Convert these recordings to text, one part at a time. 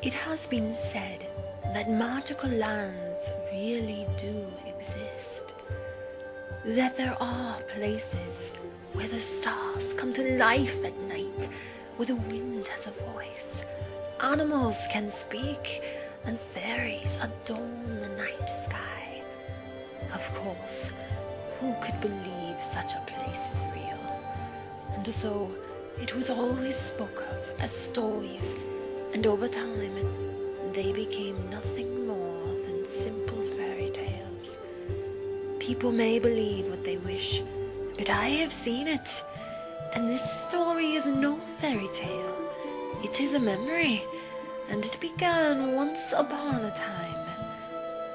It has been said that magical lands really do exist. That there are places where the stars come to life at night, where the wind has a voice, animals can speak, and fairies adorn the night sky. Of course, who could believe such a place is real? And so it was always spoke of as stories, and over time they became nothing more than simple fairy tales. People may believe what they wish, but I have seen it, and this story is no fairy tale. It is a memory, and it began once upon a time,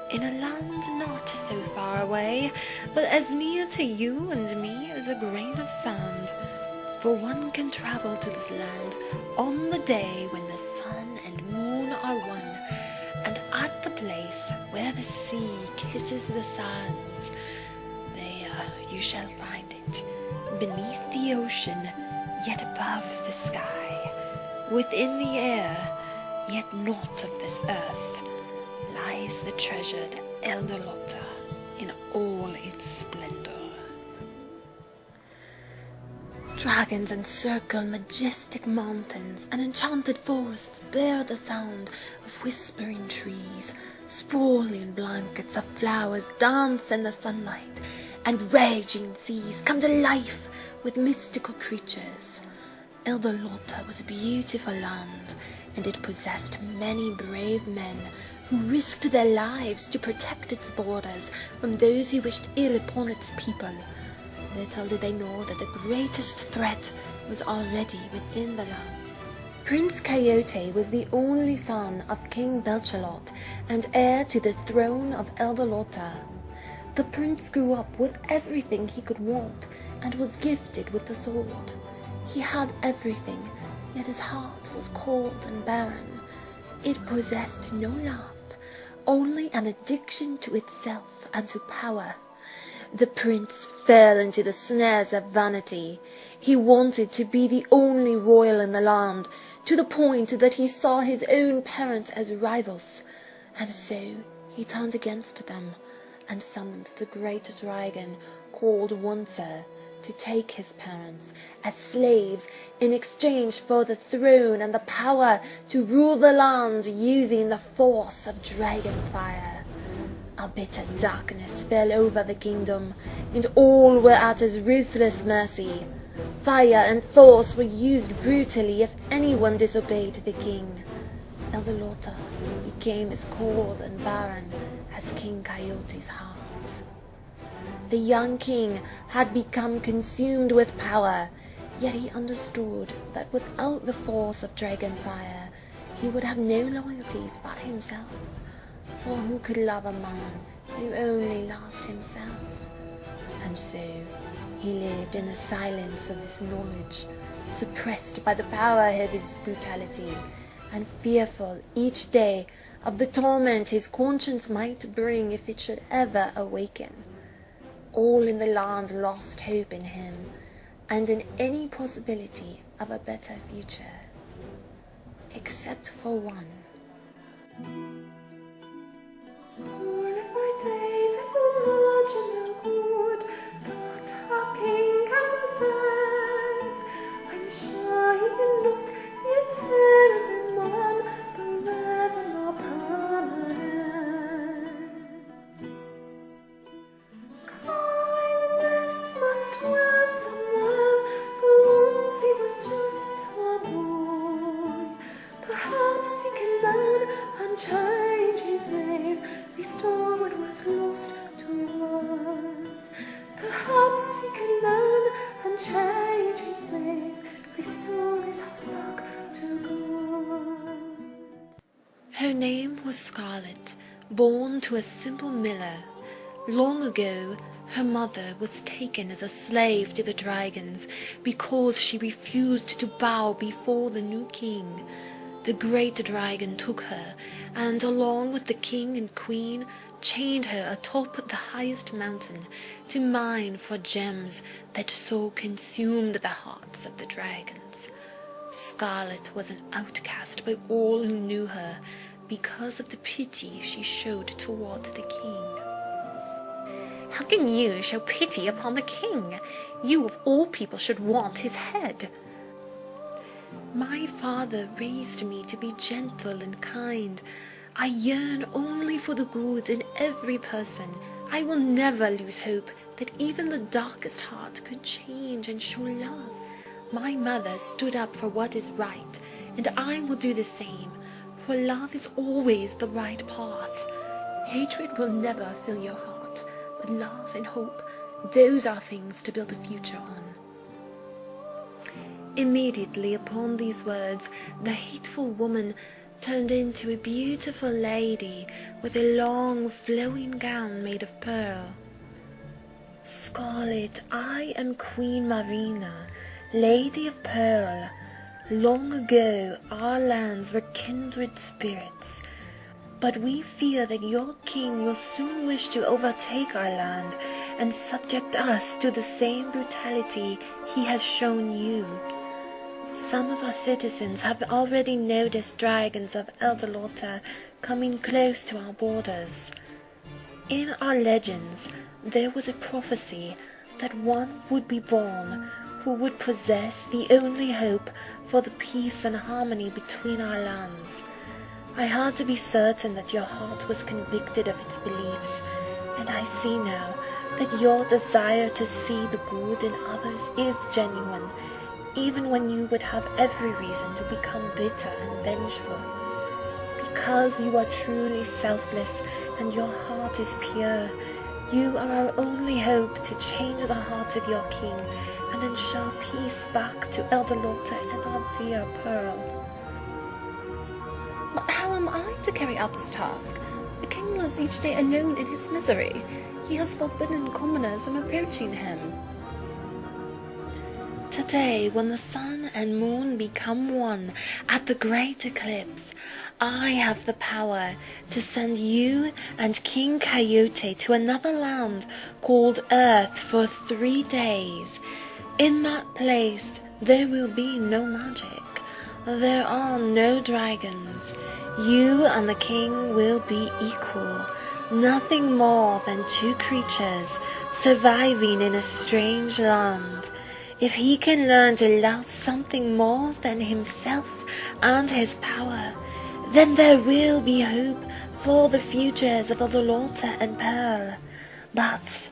in a land not so far away, but as near to you and me as a grain of sand. For one can travel to this land on the day when the sun and moon are one, and at the place where the sea kisses the sands, there you shall find it, beneath the ocean, yet above the sky, within the air, yet not of this earth, lies the treasured Eldalotta in all its splendor. Dragons encircle majestic mountains, and enchanted forests bear the sound of whispering trees. Sprawling blankets of flowers dance in the sunlight, and raging seas come to life with mystical creatures. Eldalotta was a beautiful land, and it possessed many brave men who risked their lives to protect its borders from those who wished ill upon its people. Little did they know that the greatest threat was already within the land. Prince Coyote was the only son of King Belchalot and heir to the throne of Eldalotta. The prince grew up with everything he could want and was gifted with the sword. He had everything, yet his heart was cold and barren. It possessed no love, only an addiction to itself and to power. The prince fell into the snares of vanity. He wanted to be the only royal in the land, to the point that he saw his own parents as rivals, and so he turned against them and summoned the great dragon called Oncer to take his parents as slaves in exchange for the throne and the power to rule the land using the force of dragon fire. A bitter darkness fell over the kingdom, and all were at his ruthless mercy. Fire and force were used brutally if anyone disobeyed the king. Eldalotta became as cold and barren as King Coyote's heart. The young king had become consumed with power, yet he understood that without the force of dragon fire, he would have no loyalties but himself. For who could love a man who only loved himself? And so he lived in the silence of this knowledge, suppressed by the power of his brutality, and fearful each day of the torment his conscience might bring if it should ever awaken. All in the land lost hope in him, and in any possibility of a better future, except for one. All of my days I feel much in the good, but our king can possess. I'm sure he cannot be a terrible man, forever nor permanent. Kindness must dwell somewhere, for once he was just a boy. Perhaps he can learn and change his ways, restore what was lost to us. Perhaps he can learn and change his ways, restore his heart back to God. Her name was Scarlet, born to a simple miller. Long ago, her mother was taken as a slave to the dragons because she refused to bow before the new king. The great dragon took her, and along with the king and queen, chained her atop the highest mountain to mine for gems that so consumed the hearts of the dragons. Scarlet was an outcast by all who knew her because of the pity she showed toward the king. How can you show pity upon the king? You of all people should want his head. My father raised me to be gentle and kind. I yearn only for the good in every person. I will never lose hope that even the darkest heart could change and show love. My mother stood up for what is right, and I will do the same, for love is always the right path. Hatred will never fill your heart, but love and hope, those are things to build a future on. Immediately upon these words, the hateful woman turned into a beautiful lady with a long flowing gown made of pearl. Scarlet, I am Queen Marina, Lady of Pearl. Long ago our lands were kindred spirits, but we fear that your king will soon wish to overtake our land and subject us to the same brutality he has shown you. Some of our citizens have already noticed dragons of Eldalotta coming close to our borders. In our legends, there was a prophecy that one would be born who would possess the only hope for the peace and harmony between our lands. I had to be certain that your heart was convicted of its beliefs, and I see now that your desire to see the good in others is genuine, even when you would have every reason to become bitter and vengeful. Because you are truly selfless and your heart is pure, you are our only hope to change the heart of your king and ensure peace back to Eldalotta and our dear Pearl. But how am I to carry out this task? The king lives each day alone in his misery. He has forbidden commoners from approaching him. Today, when the sun and moon become one at the great eclipse, I have the power to send you and King Coyote to another land called Earth for 3 days. In that place, there will be no magic. There are no dragons. You and the king will be equal, nothing more than 2 creatures surviving in a strange land. If he can learn to love something more than himself and his power, then there will be hope for the futures of Eldalotta and Pearl. But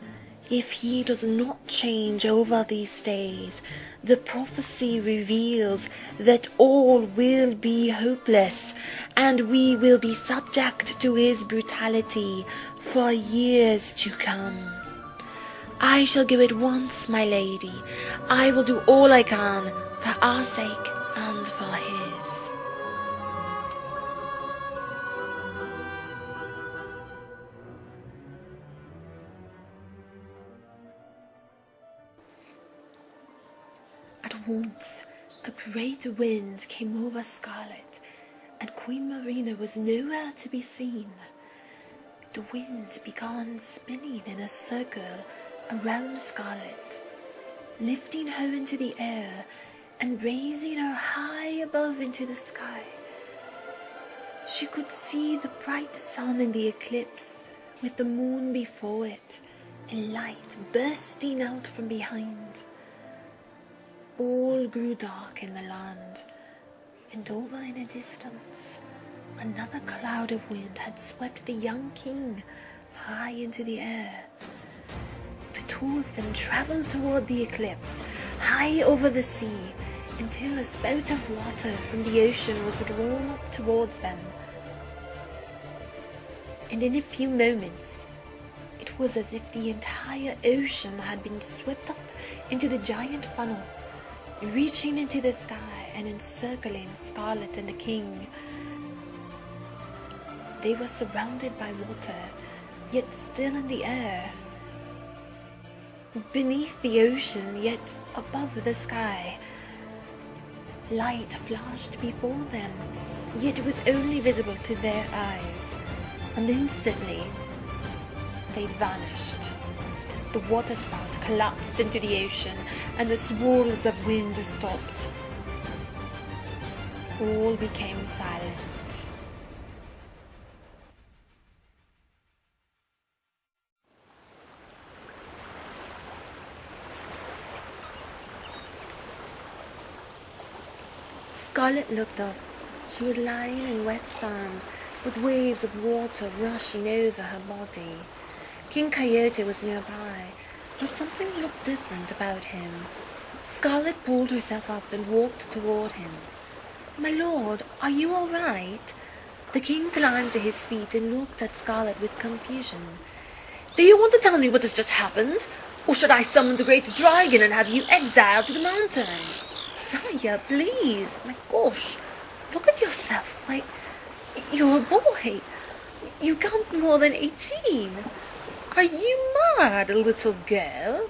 if he does not change over these days, the prophecy reveals that all will be hopeless, and we will be subject to his brutality for years to come. I shall go at once, my lady. I will do all I can for our sake and for his. At once, a great wind came over Scarlet, and Queen Marina was nowhere to be seen. The wind began spinning in a circle around Scarlet, lifting her into the air and raising her high above into the sky. She could see the bright sun in the eclipse, with the moon before it, and light bursting out from behind. All grew dark in the land, and over in a distance, another cloud of wind had swept the young king high into the air. The 2 of them travelled toward the eclipse, high over the sea, until a spout of water from the ocean was drawn up towards them. And in a few moments, it was as if the entire ocean had been swept up into the giant funnel, reaching into the sky and encircling Scarlet and the king. They were surrounded by water, yet still in the air. Beneath the ocean, yet above the sky. Light flashed before them, yet it was only visible to their eyes, and instantly they vanished. The waterspout collapsed into the ocean, and the swirls of wind stopped. All became silent. Scarlet looked up. She was lying in wet sand, with waves of water rushing over her body. King Coyote was nearby, but something looked different about him. Scarlet pulled herself up and walked toward him. "My lord, are you all right?" The king climbed to his feet and looked at Scarlet with confusion. "Do you want to tell me what has just happened? Or should I summon the great dragon and have you exiled to the mountain?" "Sire, please. My gosh, look at yourself. Why, you're a boy. You can't be more than 18. Are you mad, little girl?"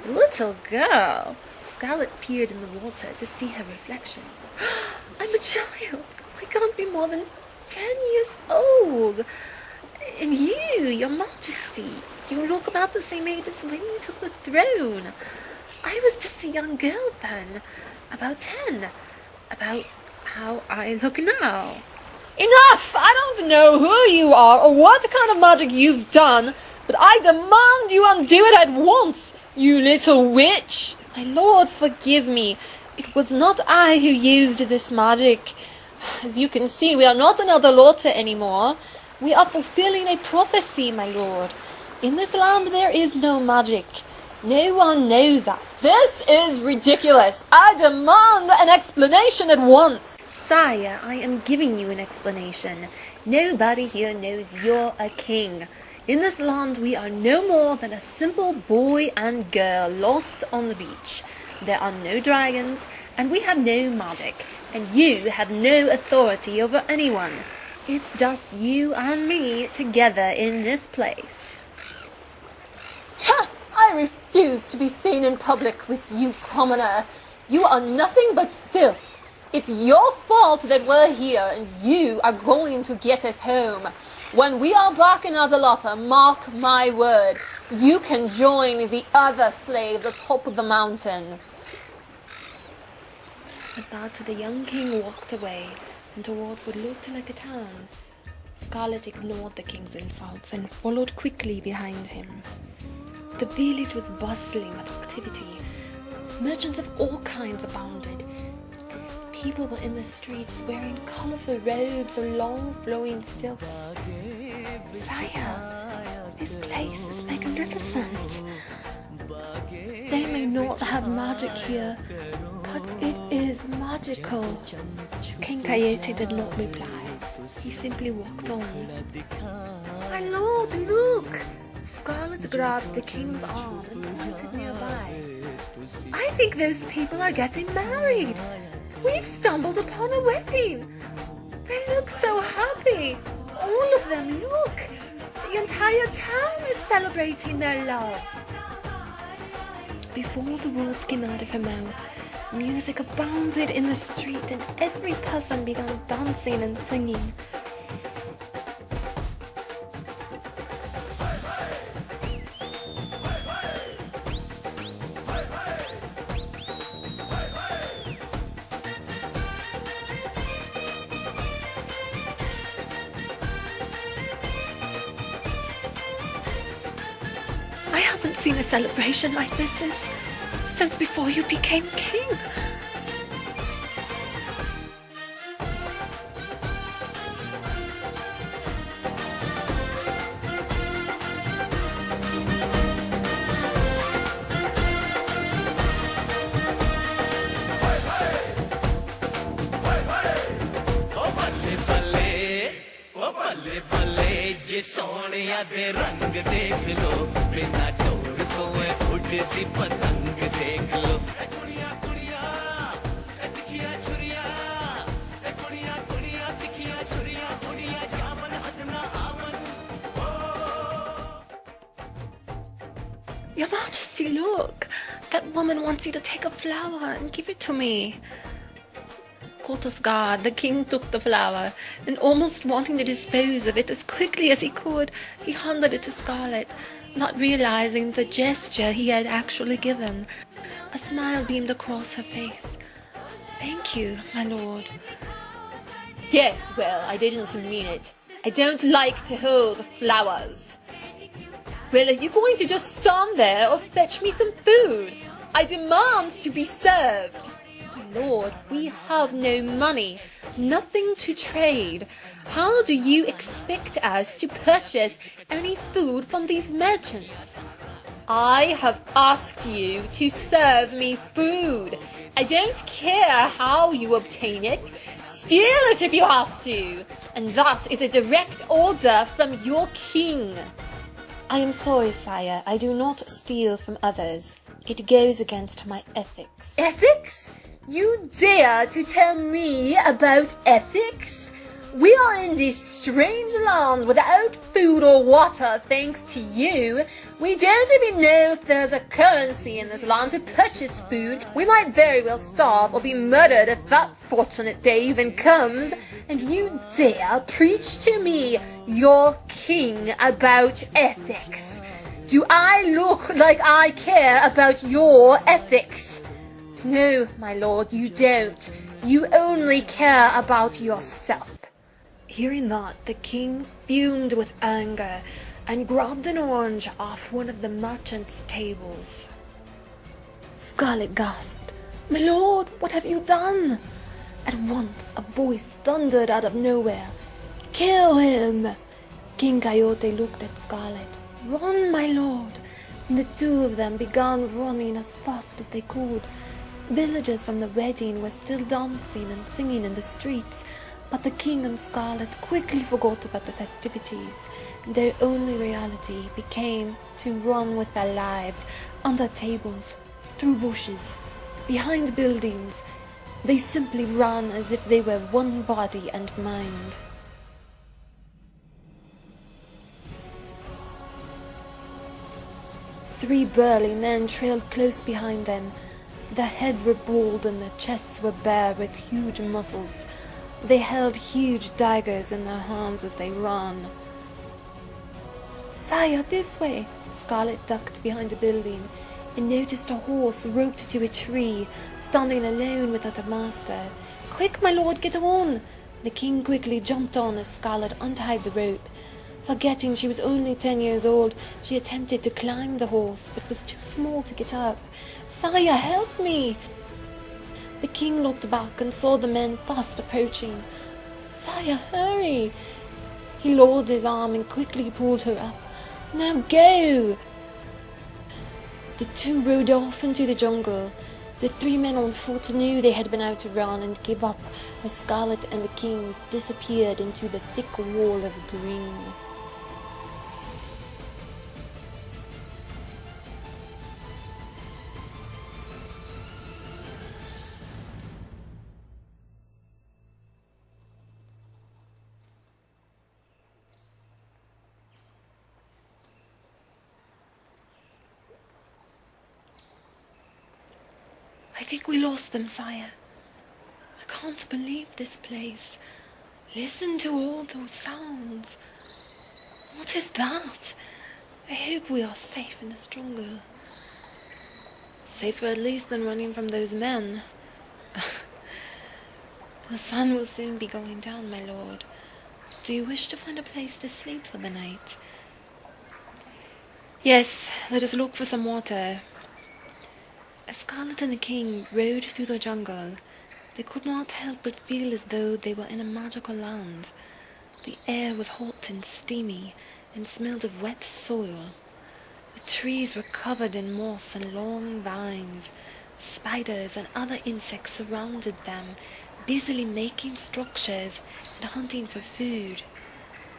"Little girl?" Scarlet peered in the water to see her reflection. "I'm a child. I can't be more than 10 years old. And you, your majesty, you look about the same age as when you took the throne. I was just a young girl then, about 10, about how I look now." Enough! I don't know who you are or what kind of magic you've done, but I demand you undo it at once, you little witch! My lord, forgive me. It was not I who used this magic. As you can see, we are not in Eldalotta anymore. We are fulfilling a prophecy, my lord. In this land there is no magic. No one knows that. This is ridiculous. I demand an explanation at once. "Sire, I am giving you an explanation. Nobody here knows you're a king. In this land we are no more than a simple boy and girl lost on the beach. There are no dragons, and we have no magic, and you have no authority over anyone. It's just you and me together in this place." Ha! I refuse to be seen in public with you, commoner. You are nothing but filth. It's your fault that we're here, and you are going to get us home. When we are back in Eldalotta, mark my word, you can join the other slaves atop of the mountain. At that, the young king walked away and towards what looked like a town. Scarlet ignored the king's insults and followed quickly behind him. The village was bustling with activity. Merchants of all kinds abounded. People were in the streets wearing colorful robes or long flowing silks. "Sire, this place is magnificent. They may not have magic here, but it is magical." King Coyote did not reply. He simply walked on. "My lord, look!" Scarlet grabbed the king's arm and pointed nearby. "I think those people are getting married. We've stumbled upon a wedding. They look so happy. All of them, look. The entire town is celebrating their love." Before the words came out of her mouth, music abounded in the street and every person began dancing and singing. "I haven't seen a celebration like this since before you became king." Sonia दे रंग देख लो बिना door तो उड़ती पतंग देख लो कुड़िया कुड़िया तिखिया छुरिया कुड़िया कुड़िया तिखिया छुरिया कुड़िया जामन हदना आवन। "Your Majesty, look! That woman wants you to take a flower and give it to me." Caught off guard, the king took the flower, and almost wanting to dispose of it as quickly as he could, he handed it to Scarlet, not realizing the gesture he had actually given. A smile beamed across her face. "Thank you, my lord." Yes, well, I didn't mean it. I don't like to hold flowers. Well, are you going to just stand there or fetch me some food? I demand to be served. My lord, we have no money, nothing to trade. How do you expect us to purchase any food from these merchants? I have asked you to serve me food. I don't care how you obtain it. Steal it if you have to. And that is a direct order from your king. I am sorry, sire. I do not steal from others. It goes against my ethics. Ethics? You dare to tell me about ethics? We are in this strange land without food or water thanks to you. We don't even know if there's a currency in this land to purchase food. We might very well starve or be murdered if that fortunate day even comes. And you dare preach to me, your king, about ethics. Do I look like I care about your ethics? No, my lord, you don't. You only care about yourself. Hearing that, the king fumed with anger and grabbed an orange off one of the merchant's tables. Scarlet gasped, "My lord, what have you done?" At once a voice thundered out of nowhere, "Kill him!" King Coyote looked at Scarlet. "Run, my lord!" And the two of them began running as fast as they could. Villagers from the wedding were still dancing and singing in the streets, but the king and Scarlet quickly forgot about the festivities. Their only reality became to run with their lives, under tables, through bushes, behind buildings. They simply ran as if they were one body and mind. Three burly men trailed close behind them. Their heads were bald and their chests were bare with huge muscles. They held huge daggers in their hands as they ran. "Sire, this way!" Scarlet ducked behind a building and noticed a horse roped to a tree, standing alone without a master. "Quick, my lord, get on!" The king quickly jumped on as Scarlet untied the rope. Forgetting she was only 10 years old, she attempted to climb the horse, but was too small to get up. "Sire, help me!" The king looked back and saw the men fast approaching. "Sire, hurry!" He lowered his arm and quickly pulled her up. "Now go!" The two rode off into the jungle. The three men on foot knew they had been out to run and gave up as Scarlet and the king disappeared into the thick wall of green. "I think we lost them, sire. I can't believe this place. Listen to all those sounds. What is that? I hope we are safe in this jungle. Safer at least than running from those men. The sun will soon be going down, my lord. Do you wish to find a place to sleep for the night?" "Yes, let us look for some water." As Scarlet and the king rode through the jungle, they could not help but feel as though they were in a magical land. The air was hot and steamy, and smelled of wet soil. The trees were covered in moss and long vines. Spiders and other insects surrounded them, busily making structures and hunting for food.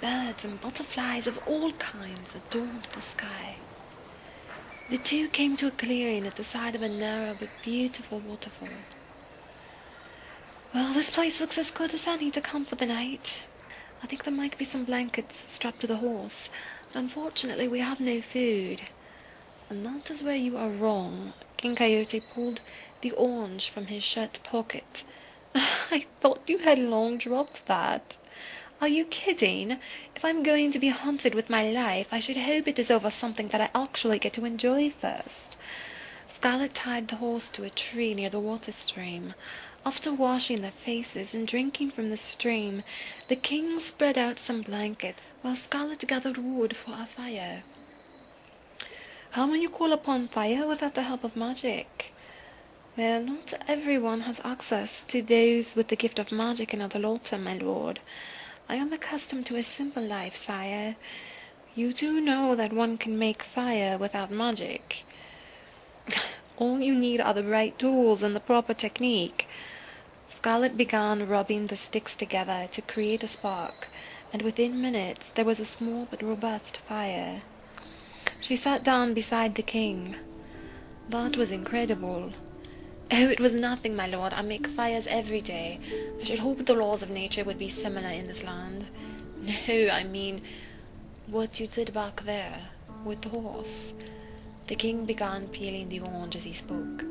Birds and butterflies of all kinds adorned the sky. The two came to a clearing at the side of a narrow but beautiful waterfall. "Well, this place looks as good as any to come for the night. I think there might be some blankets strapped to the horse, but unfortunately we have no food." "And that is where you are wrong." King Coyote pulled the orange from his shirt pocket. "I thought you had long dropped that. Are you kidding? If I'm going to be hunted with my life, I should hope it is over something that I actually get to enjoy first." Scarlet tied the horse to a tree near the water stream. After washing their faces and drinking from the stream, the king spread out some blankets, while Scarlet gathered wood for a fire. How may you call upon fire without the help of magic? Well, not everyone has access to those with the gift of magic in Eldalotta, my lord. I am accustomed to a simple life, sire. You do know that one can make fire without magic. All you need are the right tools and the proper technique. Scarlet began rubbing the sticks together to create a spark, and within minutes there was a small but robust fire. She sat down beside the king. That was incredible. Oh, it was nothing, my lord. I make fires every day. I should hope the laws of nature would be similar in this land. No, I mean what you did back there, with the horse. The king began peeling the orange as he spoke.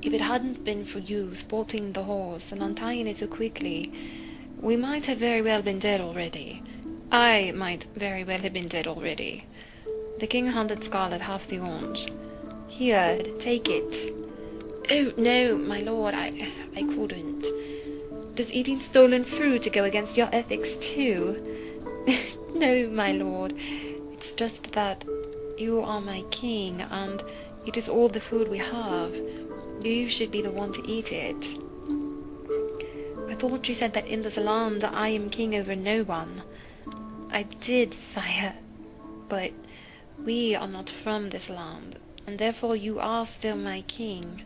If it hadn't been for you sporting the horse and untying it so quickly, we might have very well been dead already. I might very well have been dead already. The king handed Scarlet half the orange. Here, take it. Oh, no, my lord, I couldn't. Does eating stolen fruit go against your ethics too? No, my lord. It's just that you are my king, and it is all the food we have. You should be the one to eat it. I thought you said that in this land I am king over no one. I did, sire, but we are not from this land, and therefore you are still my king.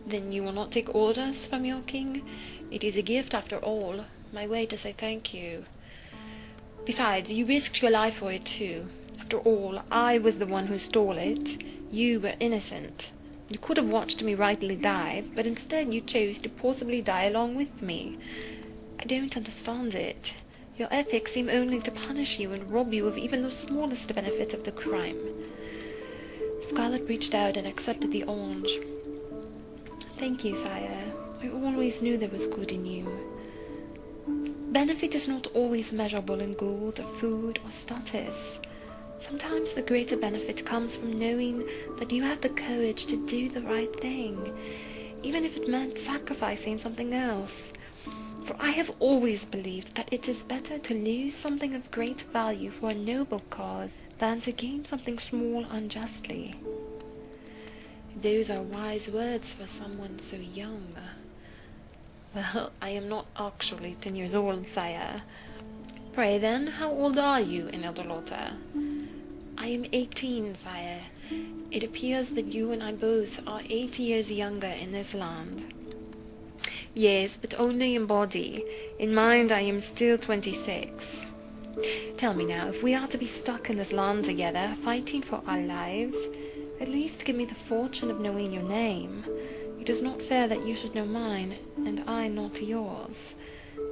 Then you will not take orders from your king? It is a gift after all, my way to say thank you. Besides, you risked your life for it too. After all, I was the one who stole it. You were innocent. You could have watched me rightly die, but instead you chose to possibly die along with me. I don't understand it. Your ethics seem only to punish you and rob you of even the smallest benefit of the crime. Scarlet reached out and accepted the orange. Thank you, sire. I always knew there was good in you. Benefit is not always measurable in gold, food, or status. Sometimes the greater benefit comes from knowing that you had the courage to do the right thing, even if it meant sacrificing something else. For I have always believed that it is better to lose something of great value for a noble cause than to gain something small unjustly. Those are wise words for someone so young. Well, I am not actually 10 years old, sire. Pray then, how old are you in Eldalotta? I am 18, sire. It appears that you and I both are 80 years younger in this land. Yes, but only in body. In mind, I am still 26. Tell me now, if we are to be stuck in this land together, fighting for our lives, at least give me the fortune of knowing your name. It is not fair that you should know mine, and I not yours.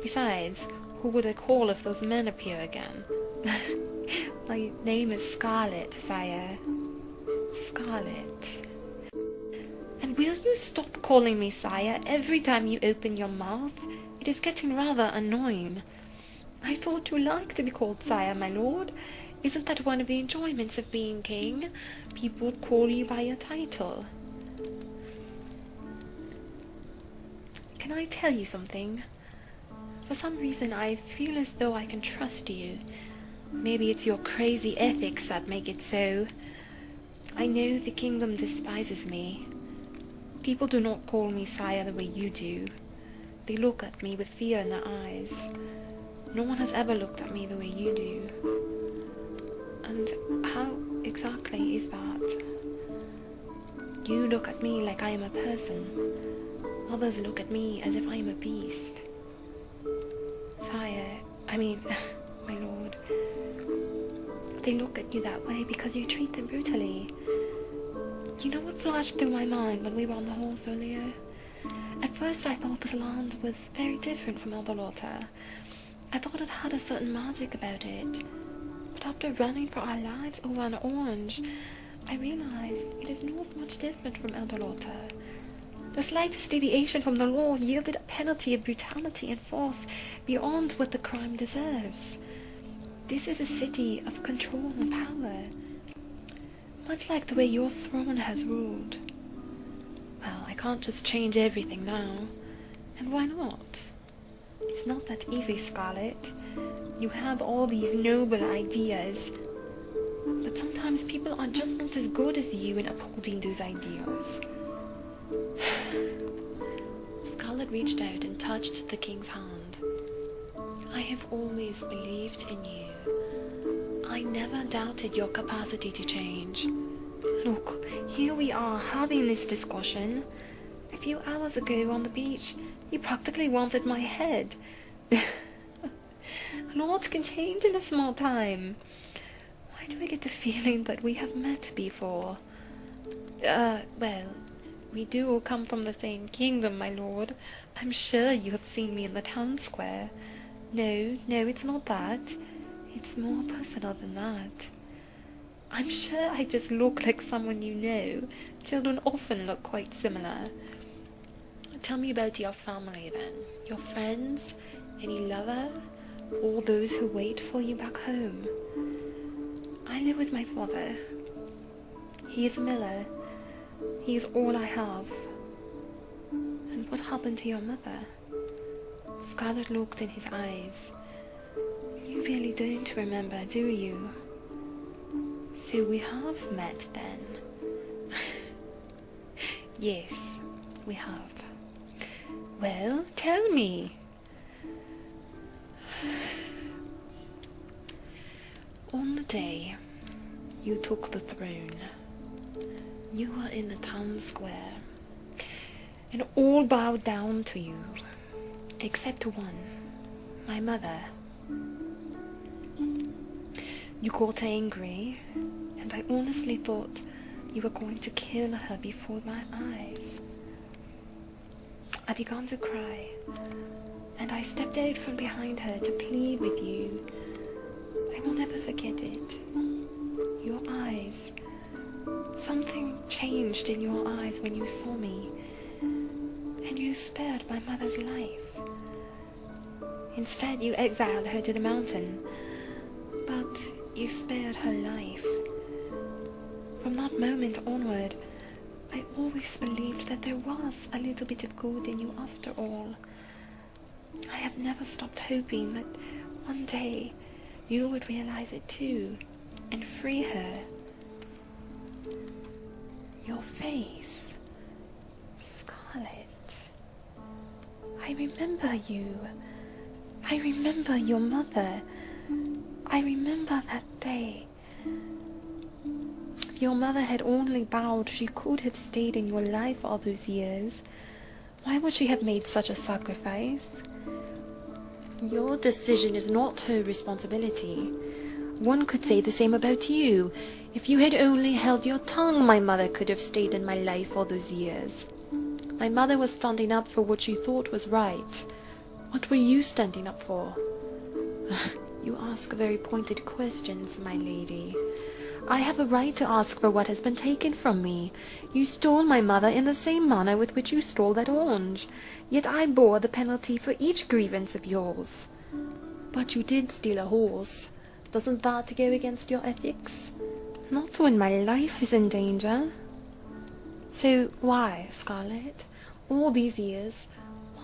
Besides, who would I call if those men appear again? My name is Scarlet, sire. Scarlet. And will you stop calling me sire every time you open your mouth? It is getting rather annoying. I thought you liked to be called sire, my lord. Isn't that one of the enjoyments of being king? People call you by your title. Can I tell you something? For some reason I feel as though I can trust you. Maybe it's your crazy ethics that make it so. I know the kingdom despises me. People do not call me sire the way you do. They look at me with fear in their eyes. No one has ever looked at me the way you do. And how exactly is that? You look at me like I am a person. Others look at me as if I am a beast. Sire, my lord, they look at you that way because you treat them brutally. You know what flashed through my mind when we were on the horse earlier? At first I thought this land was very different from Eldalotta. I thought it had a certain magic about it. But after running for our lives over an orange, I realized it is not much different from Eldalotta. The slightest deviation from the law yielded a penalty of brutality and force beyond what the crime deserves. This is a city of control and power, much like the way your throne has ruled. Well, I can't just change everything now. And why not? It's not that easy, Scarlet. You have all these noble ideas, but sometimes people are just not as good as you in upholding those ideas. Scarlet reached out and touched the king's hand. I have always believed in you. I never doubted your capacity to change. Look, here we are having this discussion. A few hours ago on the beach, you practically wanted my head. Lots can change in a small time. Why do I get the feeling that we have met before? Well, we do all come from the same kingdom, my lord. I'm sure you have seen me in the town square. No, it's not that. It's more personal than that. I'm sure I just look like someone you know. Children often look quite similar. Tell me about your family then. Your friends? Any lover? All those who wait for you back home? I live with my father. He is a miller. He is all I have. And what happened to your mother? Scarlet looked in his eyes. You really don't remember, do you? So we have met then. Yes, we have. Well, tell me. On the day you took the throne, you were in the town square, and all bowed down to you, except one, my mother. You got angry, and I honestly thought you were going to kill her before my eyes. I began to cry, and I stepped out from behind her to plead with you. I will never forget it. Your eyes. Something changed in your eyes when you saw me, and you spared my mother's life. Instead, you exiled her to the mountain, but you spared her life. From that moment onward, I always believed that there was a little bit of good in you after all. I have never stopped hoping that one day you would realize it too, and free her. Your face, Scarlet. I remember you. I remember your mother. I remember that day. If your mother had only bowed, she could have stayed in your life all those years. Why would she have made such a sacrifice? Your decision is not her responsibility. One could say the same about you. If you had only held your tongue, my mother could have stayed in my life all those years. My mother was standing up for what she thought was right. What were you standing up for? You ask very pointed questions, my lady. I have a right to ask for what has been taken from me. You stole my mother in the same manner with which you stole that orange, yet I bore the penalty for each grievance of yours. But you did steal a horse. Doesn't that go against your ethics? Not when my life is in danger. So why, Scarlet, all these years,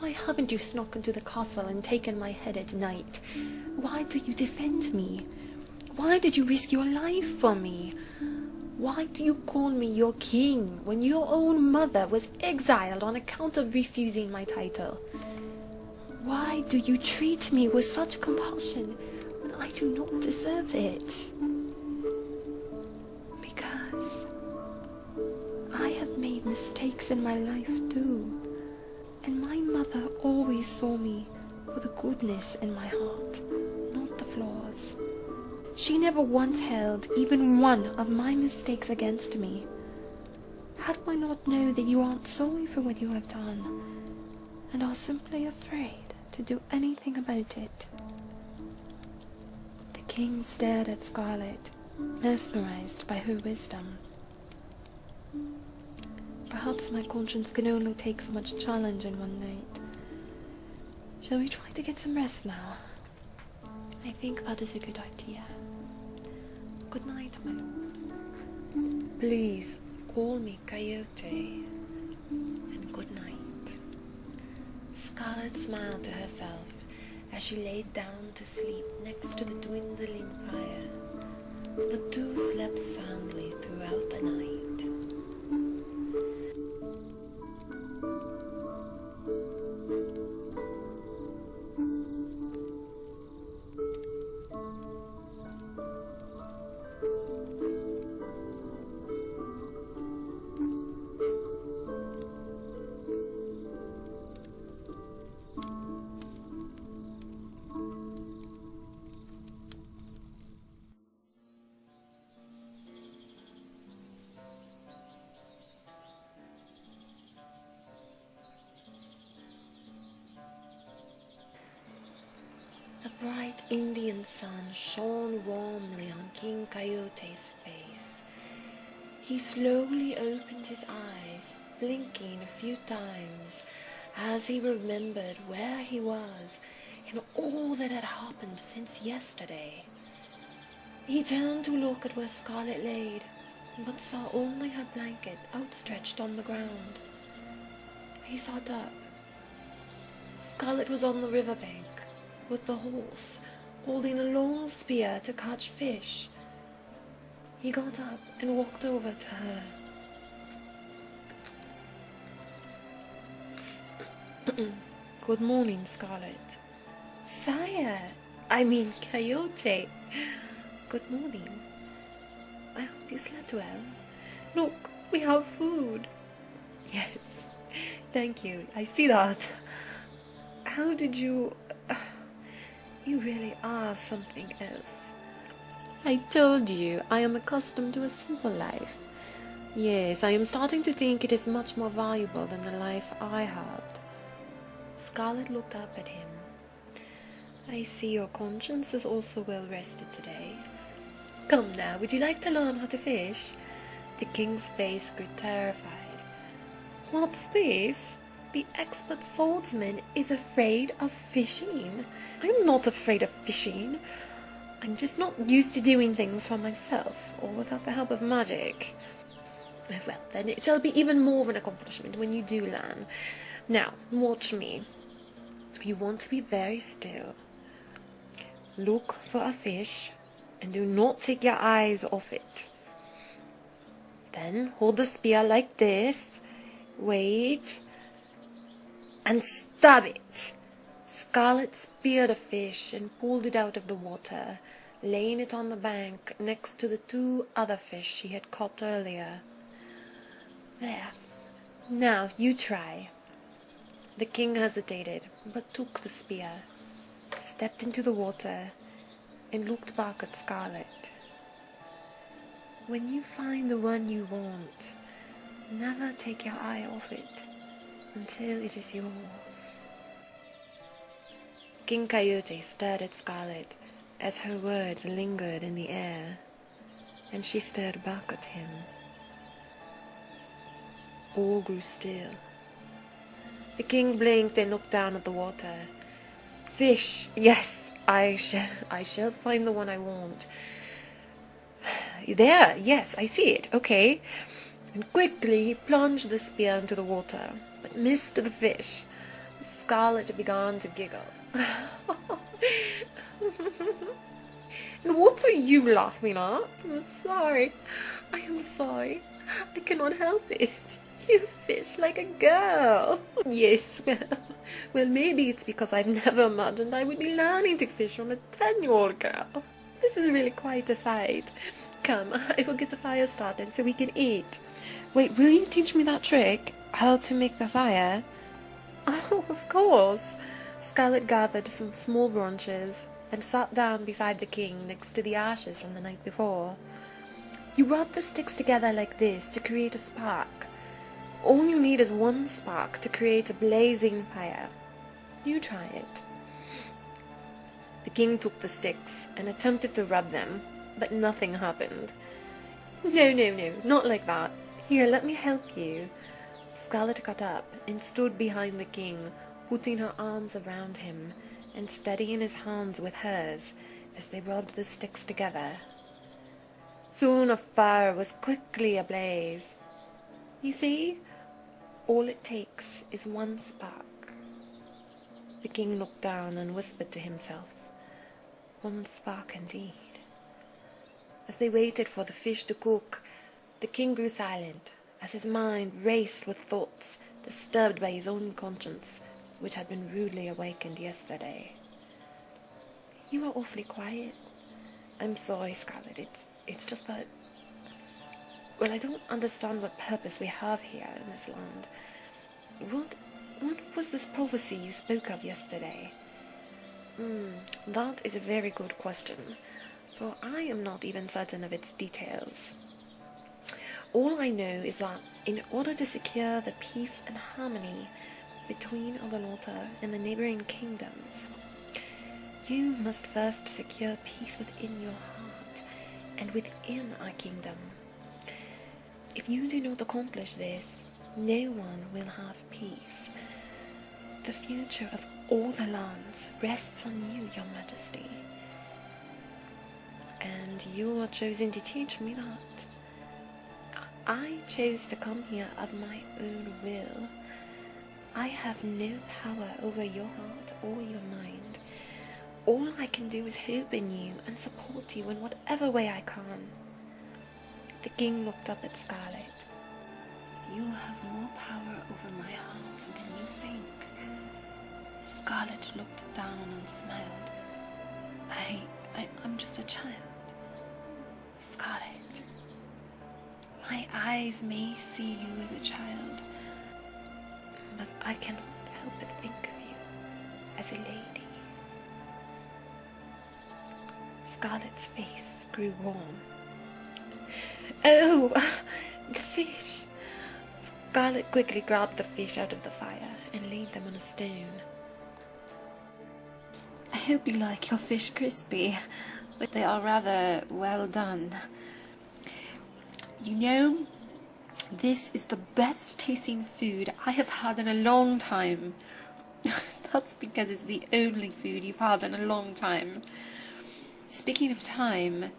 why haven't you snuck into the castle and taken my head at night? Why do you defend me? Why did you risk your life for me? Why do you call me your king when your own mother was exiled on account of refusing my title? Why do you treat me with such compassion when I do not deserve it? Because I have made mistakes in my life too, and my mother always saw me for the goodness in my heart, not the flaws. She never once held even one of my mistakes against me. How do I not know that you aren't sorry for what you have done, and are simply afraid to do anything about it? The king stared at Scarlet, mesmerized by her wisdom. Perhaps my conscience can only take so much challenge in one night. Shall we try to get some rest now? I think that is a good idea. Good night, my lord. Please call me Coyote, and good Scarlet smiled to herself as she laid down to sleep next to the dwindling fire. The two slept soundly throughout the night. The bright Indian sun shone warmly on King Coyote's face. He slowly opened his eyes, blinking a few times as he remembered where he was and all that had happened since yesterday. He turned to look at where Scarlet laid, but saw only her blanket outstretched on the ground. He sat up. Scarlet was on the riverbank, with the horse, holding a long spear to catch fish. He got up and walked over to her. Good morning, Scarlet. Sire, I mean Coyote. Good morning. I hope you slept well. Look, we have food. Yes, thank you. I see that. How did you... You really are something else. I told you, I am accustomed to a simple life. Yes, I am starting to think it is much more valuable than the life I had. Scarlet looked up at him. I see your conscience is also well rested today. Come now, would you like to learn how to fish? The king's face grew terrified. What's this? The expert swordsman is afraid of fishing. I'm not afraid of fishing. I'm just not used to doing things for myself or without the help of magic. Well, then it shall be even more of an accomplishment when you do learn. Now, watch me. You want to be very still. Look for a fish and do not take your eyes off it. Then hold the spear like this. Wait. And stab it. Scarlet speared a fish and pulled it out of the water, laying it on the bank next to the two other fish she had caught earlier. There. Now you try. The king hesitated, but took the spear, stepped into the water, and looked back at Scarlet. When you find the one you want, never take your eye off it until it is yours. King Coyote stared at Scarlet as her words lingered in the air, and she stared back at him. All grew still. The king blinked and looked down at the water. Fish, yes, I shall find the one I want. There, yes, I see it, okay. And quickly he plunged the spear into the water, but missed the fish. Scarlet began to giggle. And what are you laughing at? I'm sorry. I am sorry. I cannot help it. You fish like a girl. Yes, well, maybe it's because I've never imagined I would be learning to fish from a 10-year-old girl. This is really quite a sight. Come, I will get the fire started so we can eat. Wait, will you teach me that trick? How to make the fire? Oh, of course. Scarlet gathered some small branches and sat down beside the king next to the ashes from the night before. You rub the sticks together like this to create a spark. All you need is one spark to create a blazing fire. You try it. The king took the sticks and attempted to rub them, but nothing happened. No, not like that. Here, let me help you. Scarlet got up and stood behind the king, putting her arms around him and steadying his hands with hers as they rubbed the sticks together. Soon a fire was quickly ablaze. You see, all it takes is one spark. The king looked down and whispered to himself. One spark indeed. As they waited for the fish to cook, the king grew silent, as his mind raced with thoughts disturbed by his own conscience, which had been rudely awakened yesterday. You are awfully quiet. I'm sorry, Scarlet. It's just that... Well, I don't understand what purpose we have here in this land. What was this prophecy you spoke of yesterday? That is a very good question, for I am not even certain of its details. All I know is that in order to secure the peace and harmony between Eldalotta and the neighboring kingdoms, you must first secure peace within your heart and within our kingdom. If you do not accomplish this, no one will have peace. The future of all the lands rests on you, Your Majesty. And you are chosen to teach me that. I chose to come here of my own will. I have no power over your heart or your mind. All I can do is hope in you and support you in whatever way I can. The king looked up at Scarlet. You have more power over my heart than you think. Scarlet looked down and smiled. I'm just a child. Scarlet, my eyes may see you as a child, but I cannot help but think of you as a lady. Scarlet's face grew warm. Oh, the fish! Scarlet quickly grabbed the fish out of the fire and laid them on a stone. I hope you like your fish crispy, but they are rather well done. You know, this is the best tasting food I have had in a long time. That's because it's the only food you've had in a long time. Speaking of time,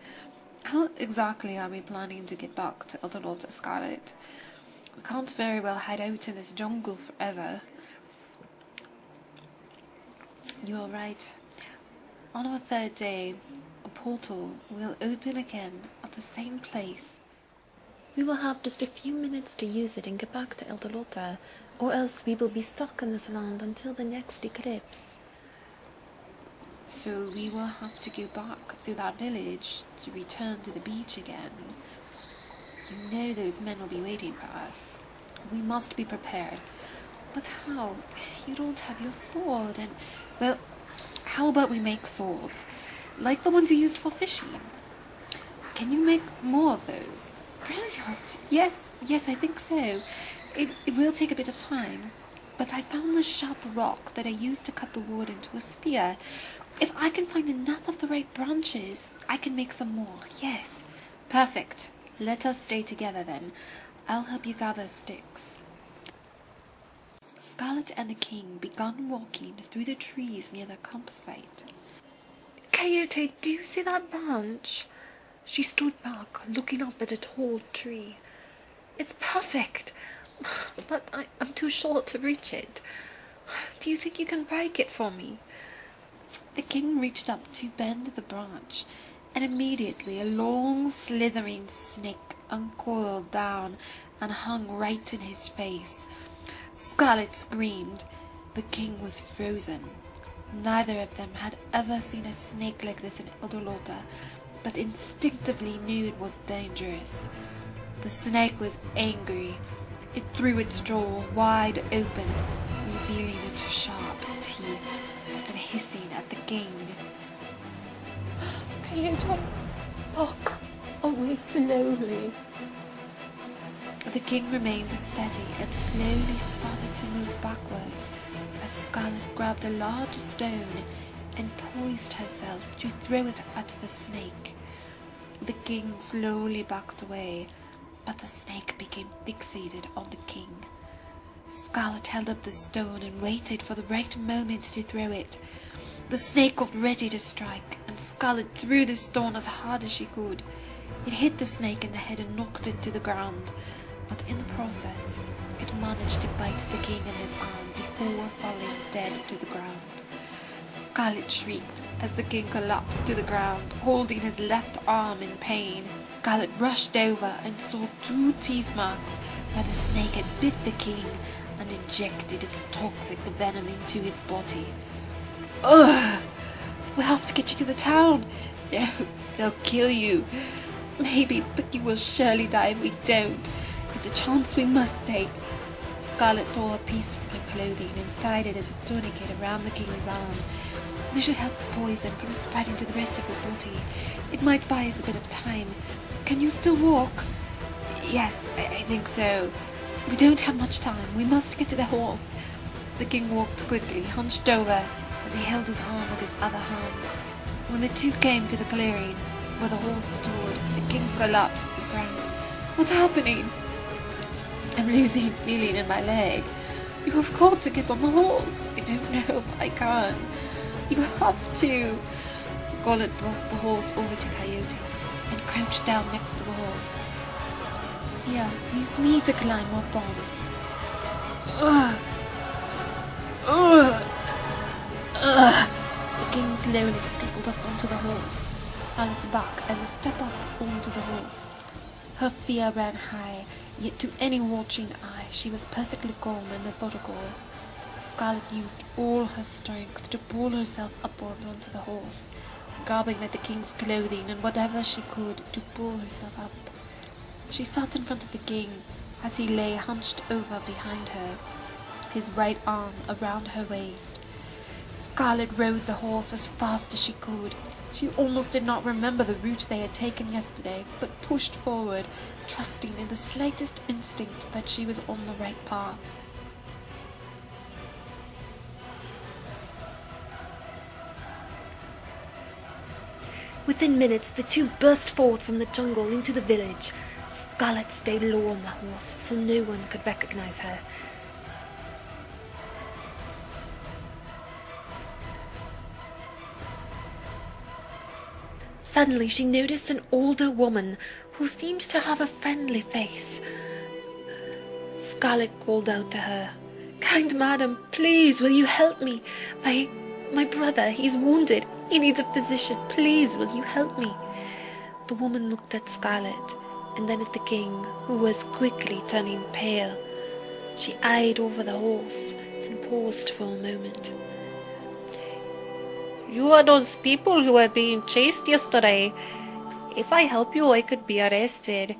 how exactly are we planning to get back to Eldalotta, Scarlet? We can't very well hide out in this jungle forever. You are right. On our third day, a portal will open again at the same place. We will have just a few minutes to use it and get back to Eldalotta, or else we will be stuck in this land until the next eclipse. So we will have to go back through that village to return to the beach again. You know those men will be waiting for us. We must be prepared. But how? You don't have your sword and... Well, how about we make swords? Like the ones you used for fishing. Can you make more of those? Brilliant! Yes, I think so. It will take a bit of time. But I found the sharp rock that I used to cut the wood into a spear. If I can find enough of the right branches, I can make some more. Yes. Perfect. Let us stay together then. I'll help you gather sticks. Scarlet and the king began walking through the trees near the campsite. Coyote, do you see that branch? She stood back, looking up at a tall tree. It's perfect, but I'm too short to reach it. Do you think you can break it for me? The king reached up to bend the branch, and immediately a long, slithering snake uncoiled down and hung right in his face. Scarlet screamed. The king was frozen. Neither of them had ever seen a snake like this in Eldalotta, but instinctively knew it was dangerous. The snake was angry. It threw its jaw wide open, revealing its sharp teeth and hissing at the king. Coyote, walk away slowly. The king remained steady and slowly started to move backwards as Scarlet grabbed a large stone and poised herself to throw it at the snake. The king slowly backed away, but the snake became fixated on the king. Scarlet held up the stone and waited for the right moment to throw it. The snake got ready to strike, and Scarlet threw the stone as hard as she could. It hit the snake in the head and knocked it to the ground, but in the process, it managed to bite the king in his arm before falling dead to the ground. Scarlet shrieked as the king collapsed to the ground, holding his left arm in pain. Scarlet rushed over and saw 2 teeth marks where the snake had bit the king and injected its toxic venom into his body. Ugh! We'll have to get you to the town. No, they'll kill you. Maybe, but you will surely die if we don't. It's a chance we must take. Scarlet tore a piece from her clothing and tied it as a tourniquet around the king's arm. This should help the poison from spreading to the rest of your body. It might buy us a bit of time. Can you still walk? Yes, I think so. We don't have much time. We must get to the horse. The king walked quickly, hunched over, as he held his arm with his other hand. When the 2 came to the clearing where the horse stood, the king collapsed to the ground. What's happening? I'm losing feeling in my leg. You have got to get on the horse. I don't know if I can. You have to. Scarlet brought the horse over to Coyote and crouched down next to the horse. Here, use me to climb up on. Ugh. Ugh. Ugh. The king slowly struggled up onto the horse, on its back as a step up onto the horse. Her fear ran high, yet to any watching eye she was perfectly calm and methodical. Scarlet used all her strength to pull herself upwards onto the horse, grabbing at the king's clothing and whatever she could to pull herself up. She sat in front of the king as he lay hunched over behind her, his right arm around her waist. Scarlet rode the horse as fast as she could. She almost did not remember the route they had taken yesterday, but pushed forward, trusting in the slightest instinct that she was on the right path. Within minutes, the 2 burst forth from the jungle into the village. Scarlet stayed low on the horse, so no one could recognize her. Suddenly, she noticed an older woman who seemed to have a friendly face. Scarlet called out to her, "Kind madam, please, will you help me? My brother, he's wounded. He needs a physician. Please, will you help me?" The woman looked at Scarlet, and then at the king, who was quickly turning pale. She eyed over the horse, and paused for a moment. You are those people who were being chased yesterday. If I help you, I could be arrested.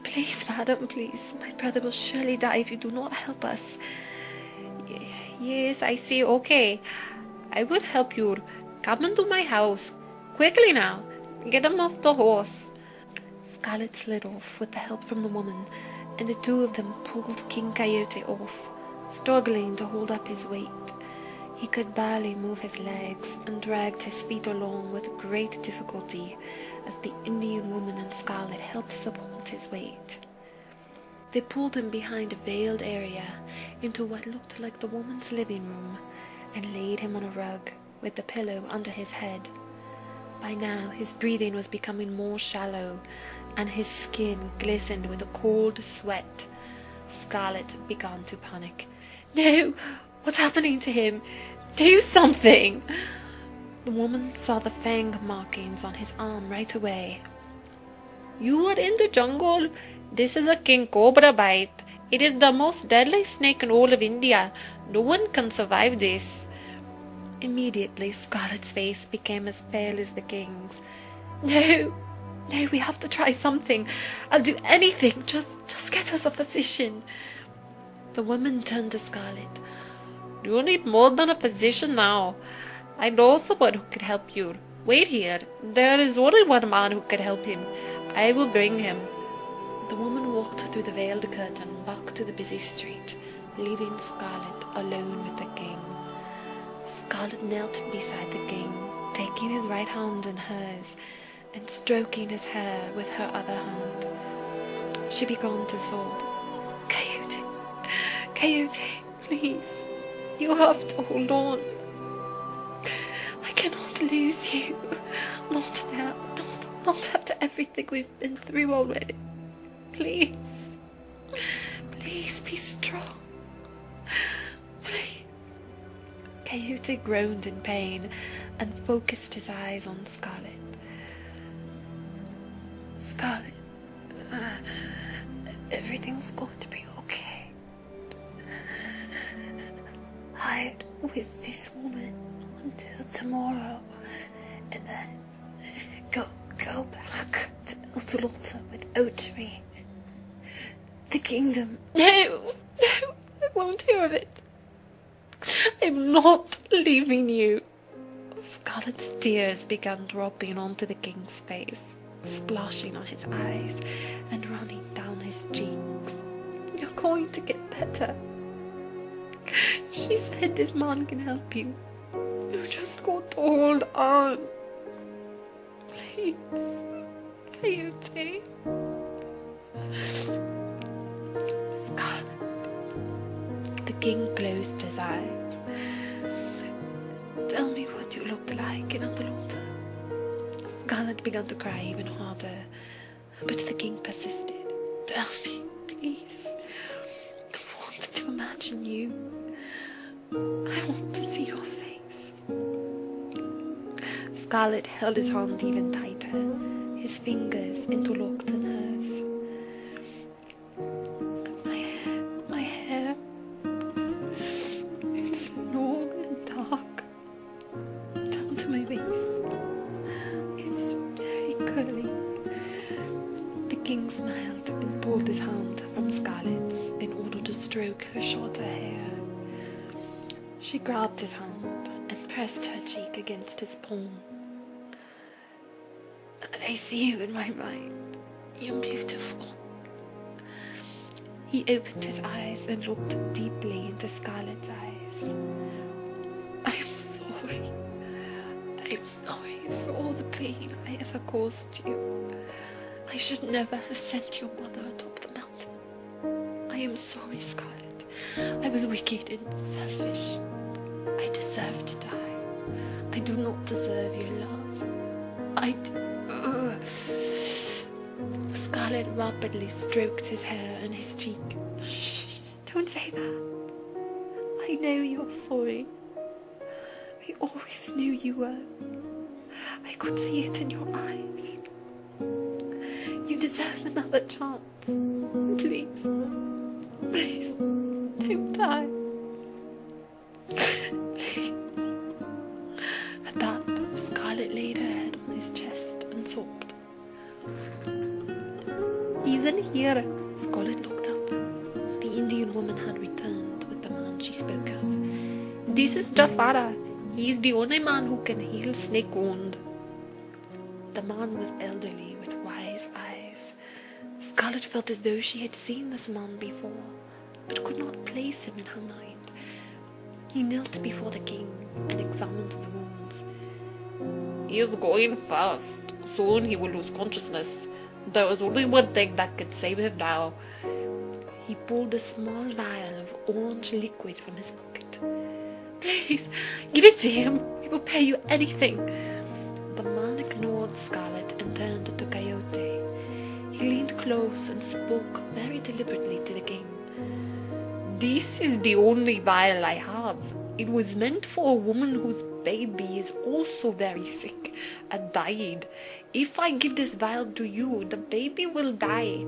"Please, madam, please. My brother will surely die if you do not help us." Yes, I see. Okay. I will help you. Come into my house. Quickly now. Get him off the horse. Scarlet slid off with the help from the woman, and the 2 of them pulled King Coyote off, struggling to hold up his weight. He could barely move his legs and dragged his feet along with great difficulty as the Indian woman and Scarlet helped support his weight. They pulled him behind a veiled area into what looked like the woman's living room and laid him on a rug with the pillow under his head. By now his breathing was becoming more shallow and his skin glistened with a cold sweat. Scarlet began to panic. "No! What's happening to him? Do something!" The woman saw the fang markings on his arm right away. You are in the jungle. This is a king cobra bite. It is the most deadly snake in all of India. No one can survive this. Immediately Scarlet's face became as pale as the king's. No, we have to try something. I'll do anything. Just get us a physician." The woman turned to Scarlet. You need more than a physician now. I know someone who can help you. Wait here. There is only one man who can help him. I will bring him. The woman walked through the veiled curtain back to the busy street, leaving Scarlet alone with the king. Scarlet knelt beside the king, taking his right hand in hers and stroking his hair with her other hand. She began to sob. Coyote, please, you have to hold on. I cannot lose you. Not now, not after everything we've been through already. Please, Please be strong. Please. Coyote groaned in pain and focused his eyes on Scarlet. Scarlet, everything's going to be okay. Hide with this woman until tomorrow, and then go back to Eldalotta without me. The kingdom. No, I won't hear of it. I'm not leaving you. Scarlet's tears began dropping onto the king's face, splashing on his eyes and running down his cheeks. You're going to get better. She said this man can help you. You just got to hold on. Please, Coyote. Scarlet. The king closed his eyes. Tell me what you looked like in Eldalotta. Scarlet began to cry even harder, but the king persisted. Tell me, please. I want to imagine you. I want to see your face. Scarlet held his hand even tighter. His fingers interlocked in hers. My hair. It's long and dark, down to my waist. It's very curly. The king smiled and pulled his hand from Scarlet's in order to stroke her shorter hair. She grabbed his hand and pressed her cheek against his palm. I see you in my mind. You're beautiful. He opened his eyes and looked deeply into Scarlet's eyes. I am sorry. I'm sorry for all the pain I ever caused you. I should never have sent your mother atop the mountain. I am sorry, Scarlet. I was wicked and selfish. I deserve to die. I do not deserve your love. Scarlet rapidly stroked his hair and his cheek. Shh, don't say that. I know you're sorry. I always knew you were. I could see it in your eyes. You deserve another chance. Please, please, don't die. Please. At that, Scarlet laid her head on his chest and sobbed. He's in here. Scarlet looked up. The Indian woman had returned with the man she spoke of. This is Jafara. He's the only man who can heal snake wound. The man was elderly with wise eyes. Scarlet felt as though she had seen this man before, but could not place him in her mind. He knelt before the king and examined the wounds. He is going fast. Soon he will lose consciousness. There is only one thing that can save him now. He pulled a small vial of orange liquid from his pocket. Please, give it to him. He will pay you anything. The man ignored Scarlet and turned to Coyote. He leaned close and spoke very deliberately to the king. This is the only vial I have. It was meant for a woman whose baby is also very sick and died. If I give this vial to you, the baby will die.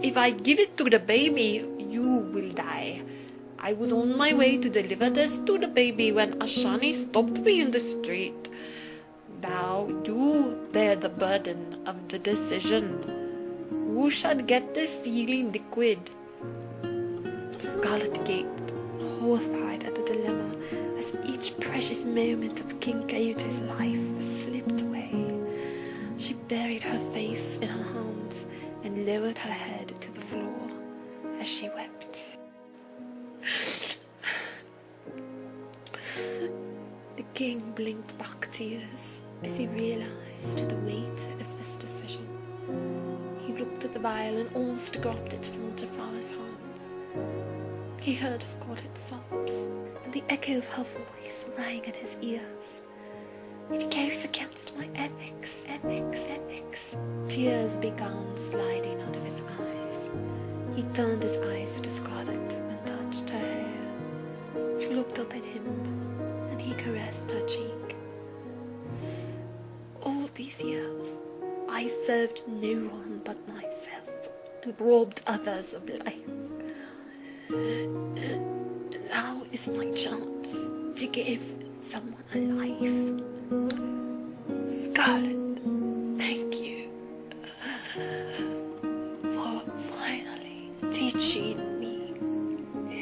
If I give it to the baby, you will die. I was on my way to deliver this to the baby when Ashani stopped me in the street. Now you bear the burden of the decision. Who shall get this healing liquid? Scarlet gaped, horrified at the dilemma, as each precious moment of King Coyote's life slipped away. She buried her face in her hands and lowered her head to the floor as she wept. The king blinked back tears as he realized the weight of this decision. He looked at the vial and almost grabbed it from Jafara's hands. He heard Scarlet's sobs, and the echo of her voice rang in his ears. It goes against my ethics. Tears began sliding out of his eyes. He turned his eyes to Scarlet and touched her hair. She looked up at him, and he caressed her cheek. All these years, I served no one but myself and robbed others of life. Now is my chance to give someone a life. Scarlet, thank you for finally teaching me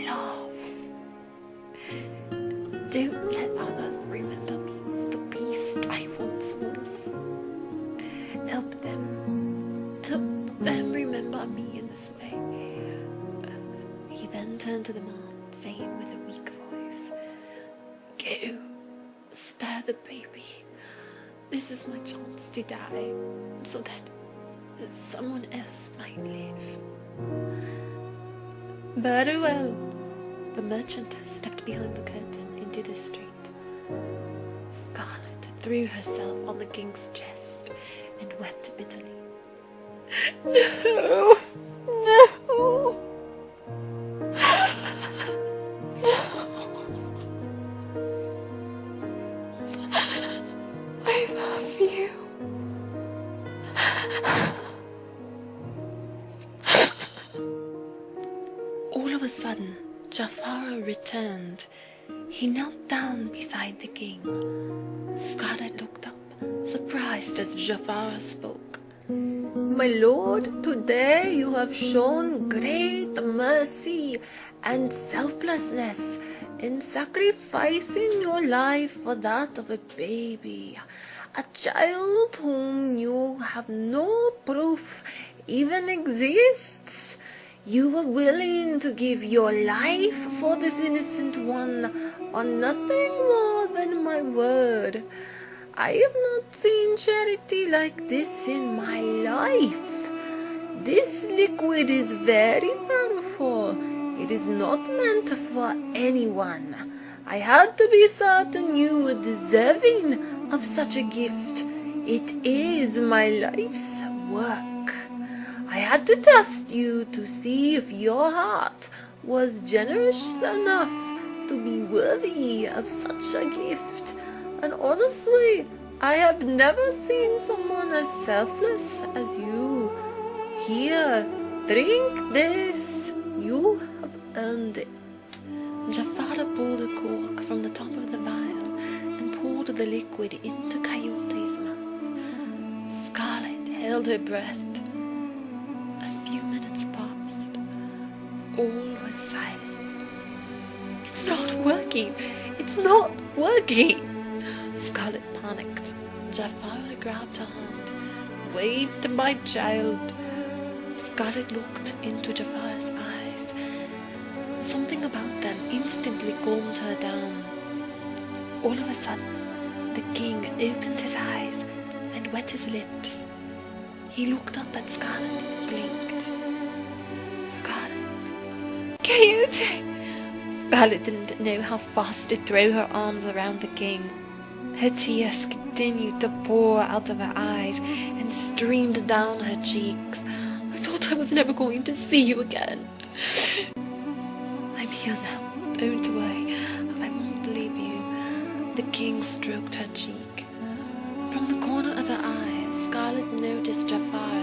love. Don't let others remember me for the beast I once was. Help them remember me in this way. He then turned to the man, saying with a weak voice, "Go, spare the baby. This is my chance to die, so that someone else might live." Very well. The merchant stepped behind the curtain into the street. Scarlet threw herself on the king's chest and wept bitterly. No, no. I love you. All of a sudden, Jafar returned. He knelt down beside the king. Scarlet looked up, surprised as Jafar spoke. My lord, today you have shown great mercy and selflessness in sacrificing your life for that of a baby, a child whom you have no proof even exists. You were willing to give your life for this innocent one on nothing more than my word. I have not seen charity like this in my life. This liquid is very powerful. It is not meant for anyone. I had to be certain you were deserving of such a gift. It is my life's work. I had to test you to see if your heart was generous enough to be worthy of such a gift. And honestly, I have never seen someone as selfless as you. Here, drink this. You have earned it. Jafar pulled a cork from the top of the vial and poured the liquid into Coyote's mouth. Scarlet held her breath. A few minutes passed. All was silent. It's not working. It's not working. Scarlet panicked. Jafar grabbed her hand. "Wait, my child." Scarlet looked into Jafar's eyes. Something about them instantly calmed her down. All of a sudden, the king opened his eyes and wet his lips. He looked up at Scarlet and blinked. Scarlet. Coyote! Scarlet didn't know how fast to throw her arms around the king. Her tears continued to pour out of her eyes and streamed down her cheeks. I thought I was never going to see you again. I'm here now. Don't worry. I won't leave you. The king stroked her cheek. From the corner of her eye, Scarlet noticed Jafar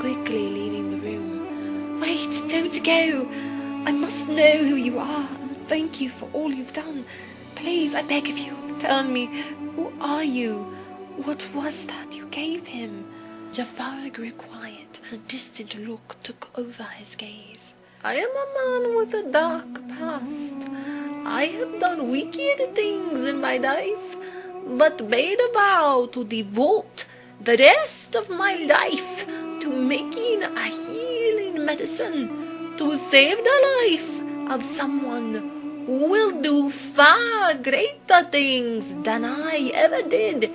quickly leaving the room. Wait, don't go. I must know who you are, and thank you for all you've done. Please, I beg of you, tell me, who are you? What was that you gave him? Jafar grew quiet. A distant look took over his gaze. I am a man with a dark past. I have done wicked things in my life, but made a vow to devote the rest of my life to making a healing medicine to save the life of someone who will do far greater things than I ever did.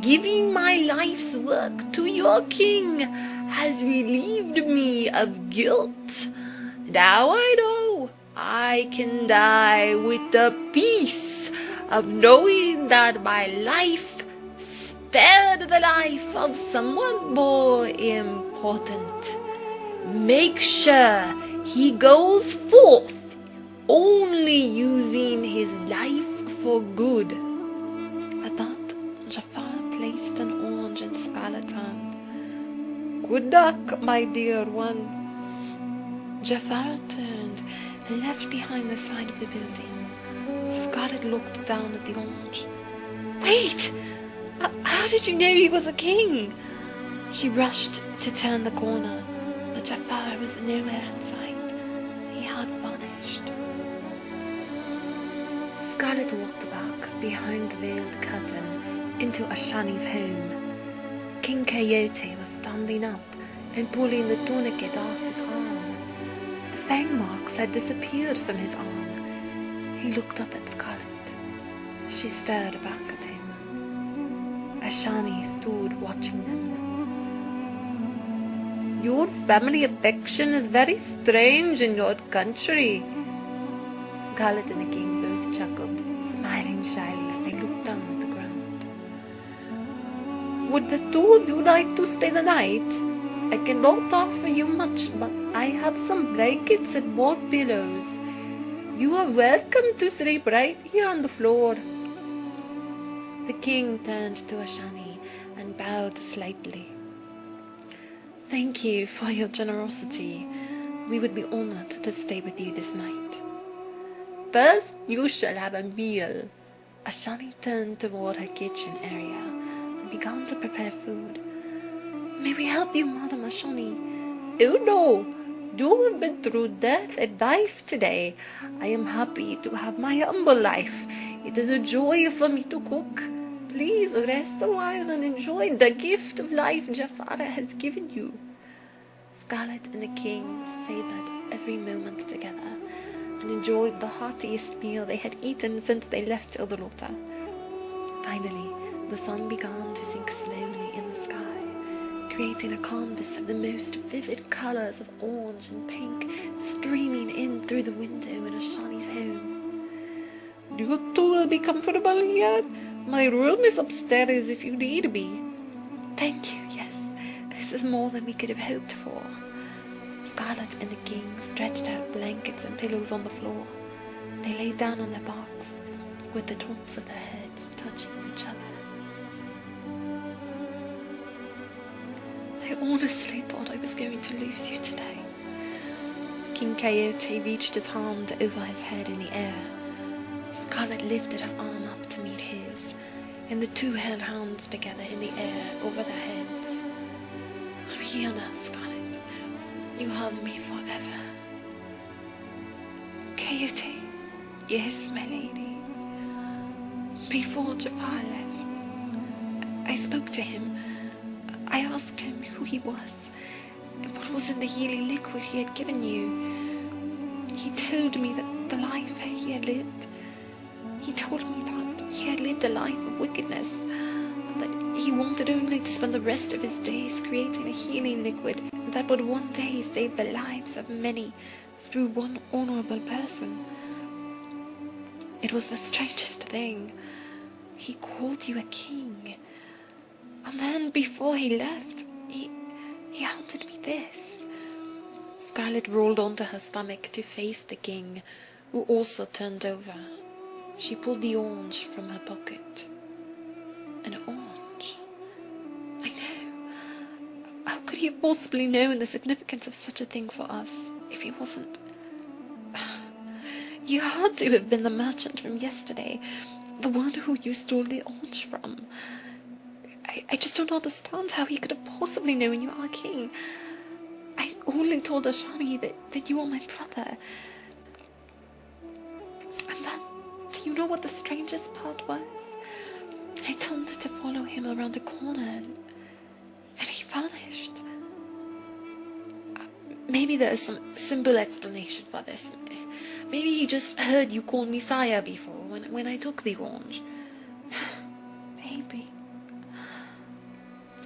Giving my life's work to your king has relieved me of guilt. Now I know I can die with the peace of knowing that my life spared the life of someone more important. make sure he goes forth, only using his life for good. At that, Jafar placed an orange in Scarlet's hand. Good luck, my dear one. Jafar turned and left behind the side of the building. Scarlet looked down at the orange. Wait! How did you know he was a king? She rushed to turn the corner, but Jafar was nowhere in sight. He had vanished. Scarlet walked back behind the veiled curtain into Ashani's home. King Coyote was standing up and pulling the tourniquet off his arm. The fang marks had disappeared from his arm. He looked up at Scarlet. She stared back at him. Ashani stood watching them. Your family affection is very strange in your country. Scarlet and the king both chuckled, smiling shyly as they looked down at the ground. Would the two of you like to stay the night? I cannot offer you much, but I have some blankets and more pillows. You are welcome to sleep right here on the floor. The king turned to Ashani and bowed slightly. Thank you for your generosity. We would be honored to stay with you this night. First, you shall have a meal. Ashani turned toward her kitchen area and began to prepare food. May we help you, Madam Ashani? Oh no, you have been through death and life today. I am happy to have my humble life. It is a joy for me to cook. Please rest a while and enjoy the gift of life Jafar has given you. Scarlet and the king savored every moment together and enjoyed the heartiest meal they had eaten since they left Eldalotta. Finally, the sun began to sink slowly in the sky, creating a canvas of the most vivid colors of orange and pink streaming in through the window in Ashani's home. You two will be comfortable here? My room is upstairs if you need me. Thank you, yes. This is more than we could have hoped for. Scarlet and the king stretched out blankets and pillows on the floor. They lay down on their backs, with the tops of their heads touching each other. I honestly thought I was going to lose you today. King Coyote reached his hand over his head in the air. Scarlet lifted her arm up to meet his, and the two held hands together in the air over their heads. I'm here now, Scarlet. You have me forever. Coyote, yes, my lady. Before Jafar left, I spoke to him. I asked him who he was, and what was in the healing liquid he had given you. He told me that the life he had lived, he told me that he had lived a life of wickedness, and that he wanted only to spend the rest of his days creating a healing liquid that would one day save the lives of many through one honorable person. It was the strangest thing. He called you a king, and then before he left, he handed me this. Scarlet rolled onto her stomach to face the king, who also turned over. She pulled the orange from her pocket. An orange? I know. How could he have possibly known the significance of such a thing for us, if he wasn't? You had to have been the merchant from yesterday, the one who you stole the orange from. I just don't understand how he could have possibly known you are king. I only told Ashani that you are my brother. And then, do you know what the strangest part was? I told her to follow him around the corner, and he vanished. Maybe there is some simple explanation for this. Maybe he just heard you call me sire before, when I took the orange. Maybe.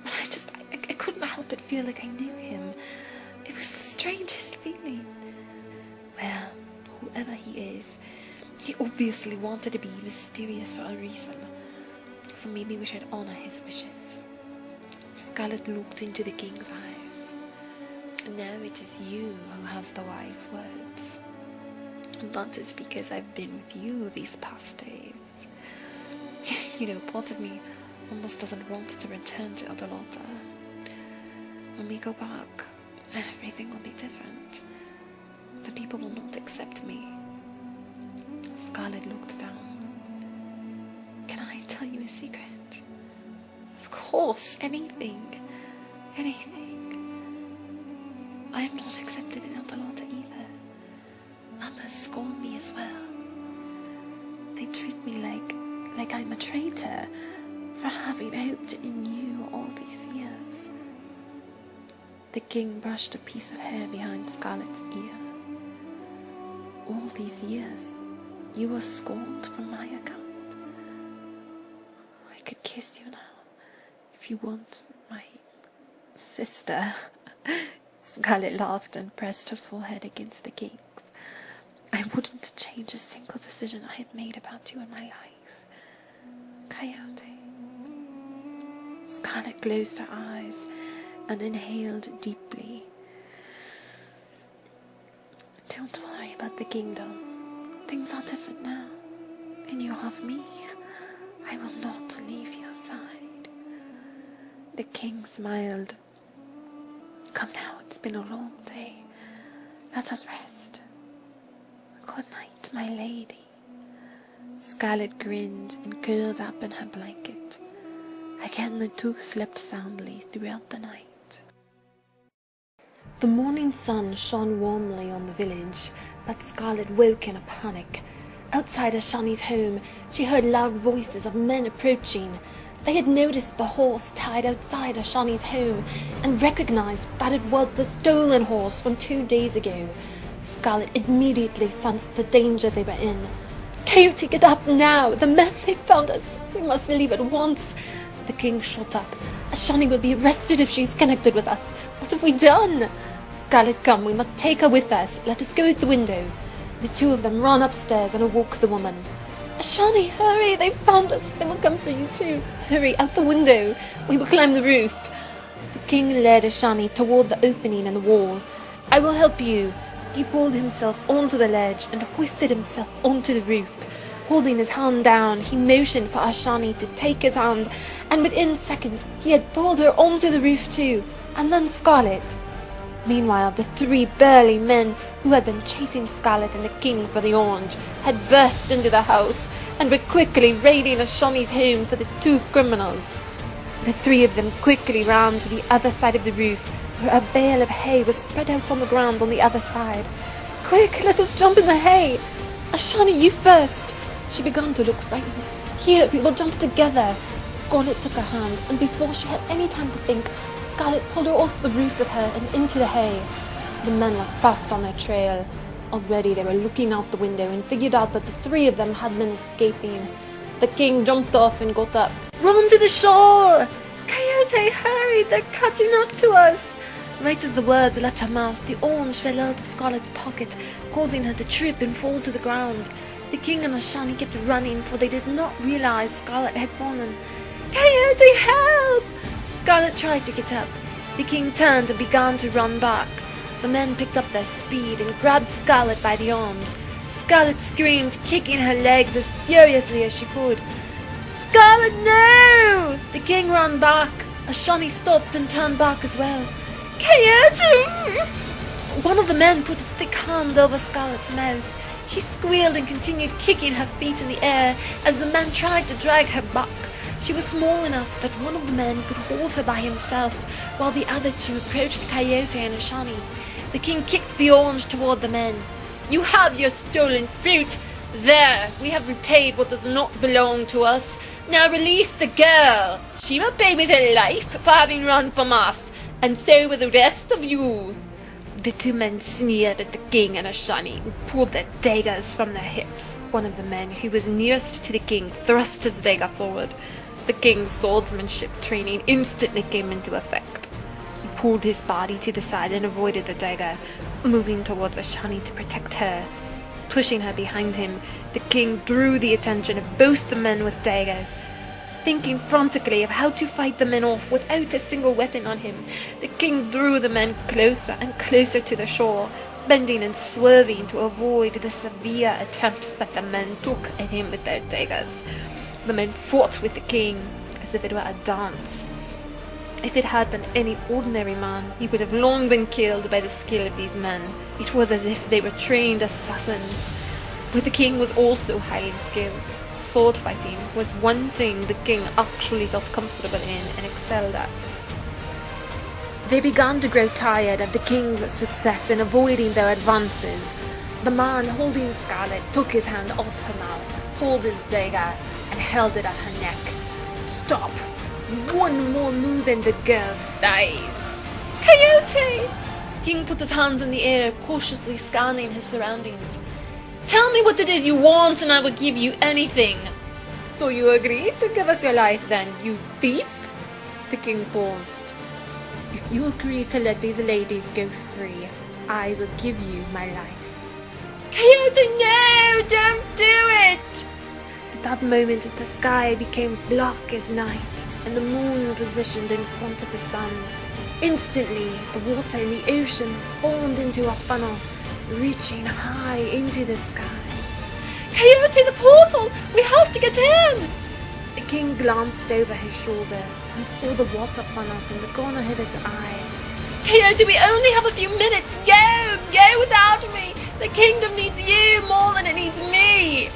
But I couldn't help but feel like I knew him. It was the strangest feeling. Well, whoever he is, he obviously wanted to be mysterious for a reason. So maybe we should honor his wishes. Scarlet looked into the king's eyes. Now it is you who has the wise words. And that is because I've been with you these past days. Part of me almost doesn't want to return to Eldalotta. When we go back, everything will be different. The people will not accept me. Scarlet looked down. Can I tell you a secret? Of course, anything. I am not accepted in Eldalotta either. Others scorn me as well. They treat me like I'm a traitor for having hoped in you all these years. The king brushed a piece of hair behind Scarlet's ear. All these years, you were scorned from my account. I could kiss you now, if you want, my sister. Scarlet laughed and pressed her forehead against the king's. I wouldn't change a single decision I had made about you in my life. Coyote. Scarlet closed her eyes and inhaled deeply. Don't worry about the kingdom. Things are different now, and you have me. I will not leave your side. The king smiled. Come now, it's been a long day. Let us rest. Good night, my lady. Scarlet grinned and curled up in her blanket. Again the two slept soundly throughout the night. The morning sun shone warmly on the village, but Scarlet woke in a panic. Outside Ashani's home, she heard loud voices of men approaching. They had noticed the horse tied outside Ashani's home and recognized that it was the stolen horse from 2 days ago. Scarlet immediately sensed the danger they were in. Coyote, get up now! The men, they found us! We must leave at once! The king shot up. Ashani will be arrested if she's connected with us. What have we done? Scarlet, come, we must take her with us. Let us go out the window. The two of them ran upstairs and awoke the woman. Ashani, hurry! They found us! They will come for you too! Hurry, out the window! We will climb the roof! The king led Ashani toward the opening in the wall. I will help you! He pulled himself onto the ledge and hoisted himself onto the roof. Holding his hand down, he motioned for Ashani to take his hand, and within seconds he had pulled her onto the roof too, and then Scarlet. Meanwhile, the 3 burly men who had been chasing Scarlet and the king for the orange had burst into the house and were quickly raiding Ashani's home for the 2 criminals. The 3 of them quickly ran to the other side of the roof, where a bale of hay was spread out on the ground on the other side. Quick, let us jump in the hay! Ashani, you first! She began to look frightened. Here, we will jump together. Scarlet took her hand, and before she had any time to think, Scarlet pulled her off the roof with her and into the hay. The men were fast on their trail. Already they were looking out the window and figured out that the 3 of them had been escaping. The king jumped off and got up. Run to the shore! Coyote, hurry! They're catching up to us! Right as the words left her mouth, the orange fell out of Scarlet's pocket, causing her to trip and fall to the ground. The king and Ashani kept running, for they did not realize Scarlet had fallen. Coyote, help! Scarlet tried to get up. The king turned and began to run back. The men picked up their speed and grabbed Scarlet by the arms. Scarlet screamed, kicking her legs as furiously as she could. Scarlet, no! The king ran back. Ashani stopped and turned back as well. Coyote! One of the men put his thick hand over Scarlet's mouth. She squealed and continued kicking her feet in the air as the man tried to drag her back. She was small enough that one of the men could hold her by himself, while the other 2 approached Coyote and Ashani. The king kicked the orange toward the men. You have your stolen fruit. There, we have repaid what does not belong to us. Now release the girl. She will pay with her life for having run from us, and so will the rest of you. The 2 men sneered at the king and Ashani and pulled their daggers from their hips. One of the men who was nearest to the king thrust his dagger forward. The king's swordsmanship training instantly came into effect. He pulled his body to the side and avoided the dagger, moving towards Ashani to protect her. Pushing her behind him, the king drew the attention of both the men with daggers. thinking frantically of how to fight the men off without a single weapon on him. The king drew the men closer and closer to the shore, bending and swerving to avoid the severe attempts that the men took at him with their daggers. The men fought with the king as if it were a dance. If it had been any ordinary man, he would have long been killed by the skill of these men. It was as if they were trained assassins. But the king was also highly skilled. Sword fighting was one thing the king actually felt comfortable in and excelled at. They began to grow tired of the king's success in avoiding their advances. The man holding Scarlet took his hand off her mouth, pulled his dagger, and held it at her neck. "Stop! One more move and the girl dies." Coyote! King put his hands in the air, cautiously scanning his surroundings. Tell me what it is you want and I will give you anything. "So you agree to give us your life then, you thief?" The king paused. "If you agree to let these ladies go free, I will give you my life." Coyote, no! Don't do it! At that moment the sky became black as night, and the moon positioned in front of the sun. Instantly, the water in the ocean formed into a funnel, reaching high into the sky. Coyote, the portal! We have to get in! The king glanced over his shoulder and saw the water funnel from the corner of his eye. Coyote, we only have a few minutes. Go without me. The kingdom needs you more than it needs me.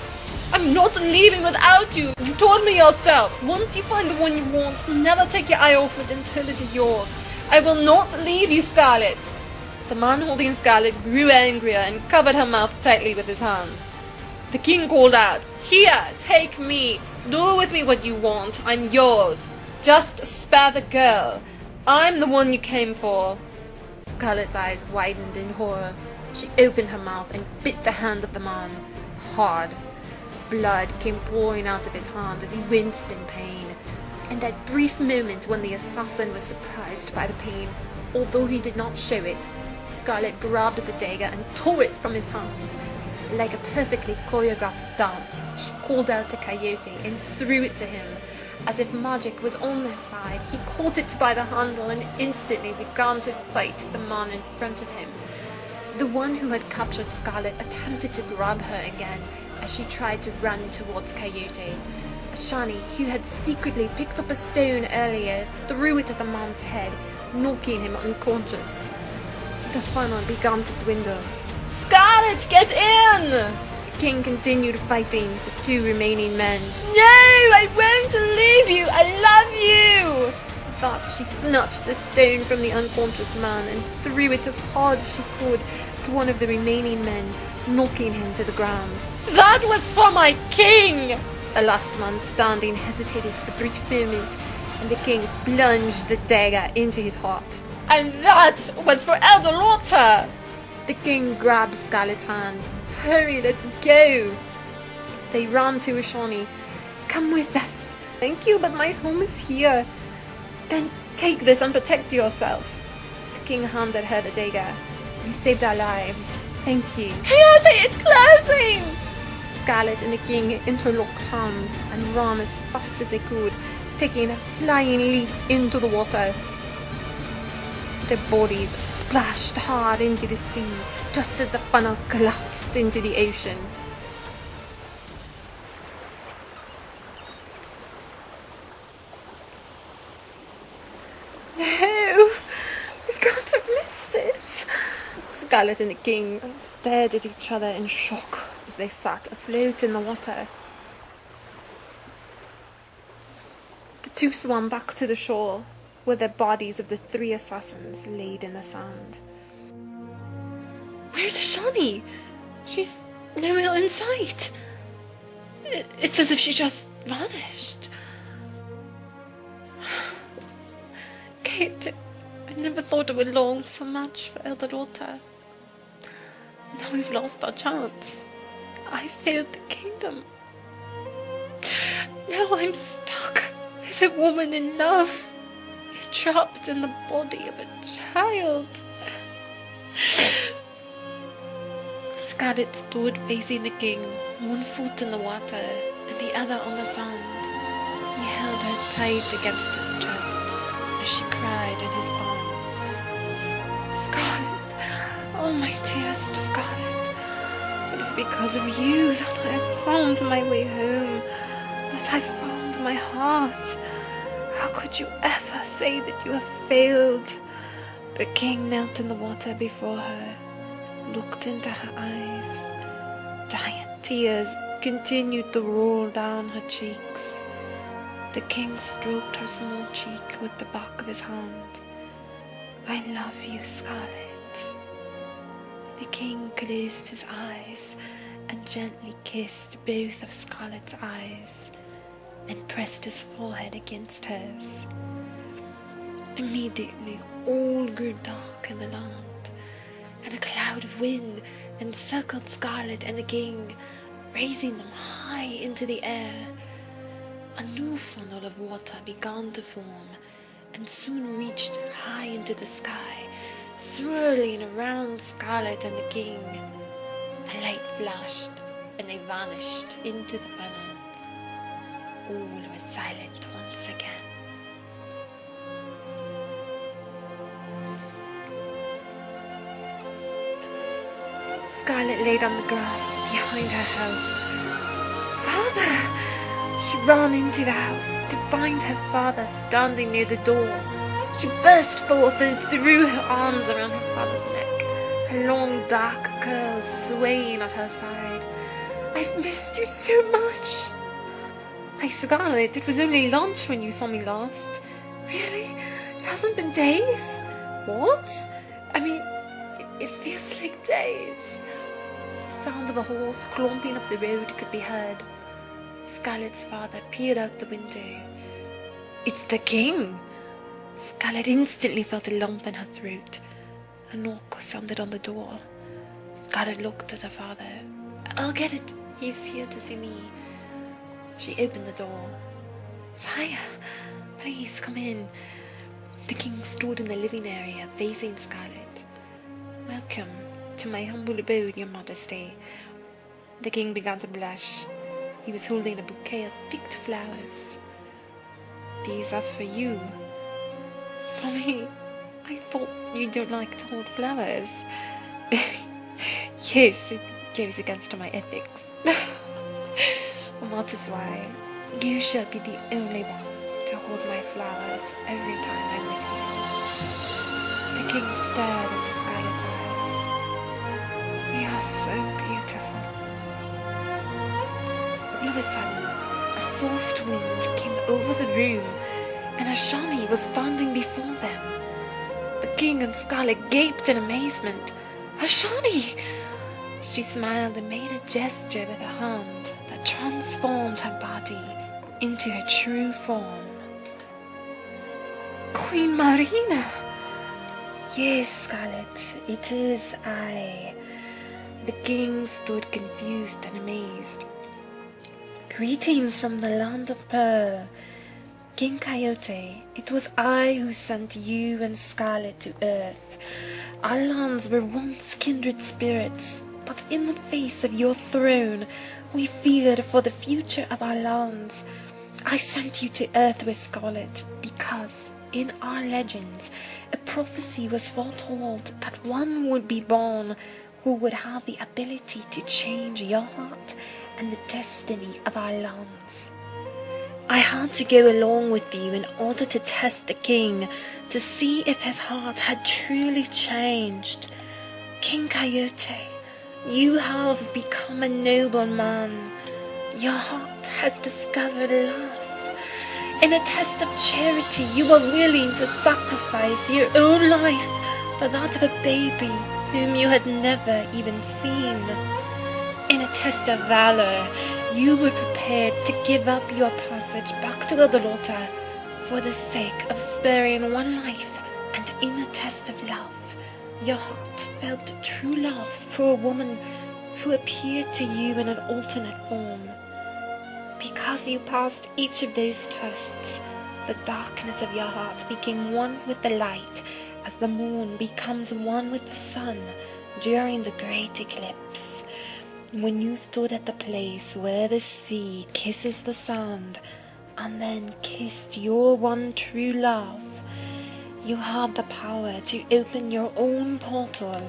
I'm not leaving without you. You told me yourself. Once you find the one you want, never take your eye off it until it is yours. I will not leave you, Scarlet. The man holding Scarlet grew angrier and covered her mouth tightly with his hand. The king called out, "Here, take me. Do with me what you want. I'm yours. Just spare the girl. I'm the one you came for." Scarlet's eyes widened in horror. She opened her mouth and bit the hand of the man, hard. Blood came pouring out of his hand as he winced in pain. In that brief moment when the assassin was surprised by the pain, although he did not show it, Scarlet grabbed the dagger and tore it from his hand. Like a perfectly choreographed dance, she called out to Coyote and threw it to him. As if magic was on their side, he caught it by the handle and instantly began to fight the man in front of him. The one who had captured Scarlet attempted to grab her again as she tried to run towards Coyote. Shani, who had secretly picked up a stone earlier, threw it at the man's head, knocking him unconscious. The funnel began to dwindle. Scarlet, get in! The king continued fighting the two remaining men. No, I won't leave you. I love you. With that, she snatched the stone from the unconscious man and threw it as hard as she could to one of the remaining men, knocking him to the ground. That was for my king! The last man standing hesitated a brief moment, and the king plunged the dagger into his heart. And that was for Eldalotta! The king grabbed Scarlet's hand. "Hurry, let's go!" They ran to Ashani. "Come with us." "Thank you, but my home is here." "Then take this and protect yourself." The king handed her the dagger. "You saved our lives. Thank you." Coyote, it's closing! Scarlet and the king interlocked hands and ran as fast as they could, taking a flying leap into the water. Their bodies splashed hard into the sea, just as the funnel collapsed into the ocean. No! We can't have missed it! Scarlet and the king stared at each other in shock as they sat afloat in the water. The two swam back to the shore, where the bodies of the three assassins laid in the sand. Where's Shani? She's nowhere in sight. It's as if she just vanished. Kate, I never thought I would long so much for Eldalotta. Now we've lost our chance. I failed the kingdom. Now I'm stuck as a woman in love, trapped in the body of a child. Scarlet stood facing the king, one foot in the water and the other on the sand. He held her tight against his chest as she cried in his arms. Scarlet, oh my dearest Scarlet, it is because of you that I have found my way home, that I found my heart. How could you ever say that you have failed? The king knelt in the water before her, looked into her eyes. Giant tears continued to roll down her cheeks. The king stroked her small cheek with the back of his hand. I love you, Scarlet. The king closed his eyes and gently kissed both of Scarlet's eyes and pressed his forehead against hers. Immediately all grew dark in the land, and a cloud of wind encircled Scarlet and the king, raising them high into the air. A new funnel of water began to form, and soon reached high into the sky, swirling around Scarlet and the king. A light flashed, and they vanished into the funnel. All was silent once again. Scarlet laid on the grass behind her house. Father! She ran into the house to find her father standing near the door. She burst forth and threw her arms around her father's neck, her long dark curls swaying at her side. I've missed you so much. Hey, Scarlet, it was only lunch when you saw me last. Really? It hasn't been days? What? I mean, it feels like days. The sound of a horse clomping up the road could be heard. Scarlet's father peered out the window. It's the king! Scarlet instantly felt a lump in her throat. A knock sounded on the door. Scarlet looked at her father. I'll get it. He's here to see me. She opened the door. Sire, please come in. The king stood in the living area, facing Scarlet. Welcome to my humble abode, your majesty. The king began to blush. He was holding a bouquet of picked flowers. These are for you. For me? I thought you don't like to hold flowers. Yes, it goes against my ethics. That is why you shall be the only one to hold my flowers every time I'm with you. The king stared into Scarlet's eyes. You are so beautiful. All of a sudden, a soft wind came over the room, and Ashani was standing before them. The king and Scarlet gaped in amazement. Ashani! She smiled and made a gesture with her hand that transformed her body into her true form. Queen Marina! Yes, Scarlet, it is I. The king stood confused and amazed. Greetings from the land of Pearl. King Coyote, it was I who sent you and Scarlet to Earth. Our lands were once kindred spirits, but in the face of your throne, we feared for the future of our lands. I sent you to Earth with Scarlet because, in our legends, a prophecy was foretold that one would be born who would have the ability to change your heart and the destiny of our lands. I had to go along with you in order to test the king, to see if his heart had truly changed. King Coyote, you have become a noble man. Your heart has discovered love. In a test of charity, you are willing to sacrifice your own life for that of a baby whom you had never even seen. In a test of valor, you were prepared to give up your passage back to Eldalotta for the sake of sparing one life, and in a test of love, your heart felt true love for a woman who appeared to you in an alternate form. Because you passed each of those tests, the darkness of your heart became one with the light, as the moon becomes one with the sun during the great eclipse. When you stood at the place where the sea kisses the sand, and then kissed your one true love, you had the power to open your own portal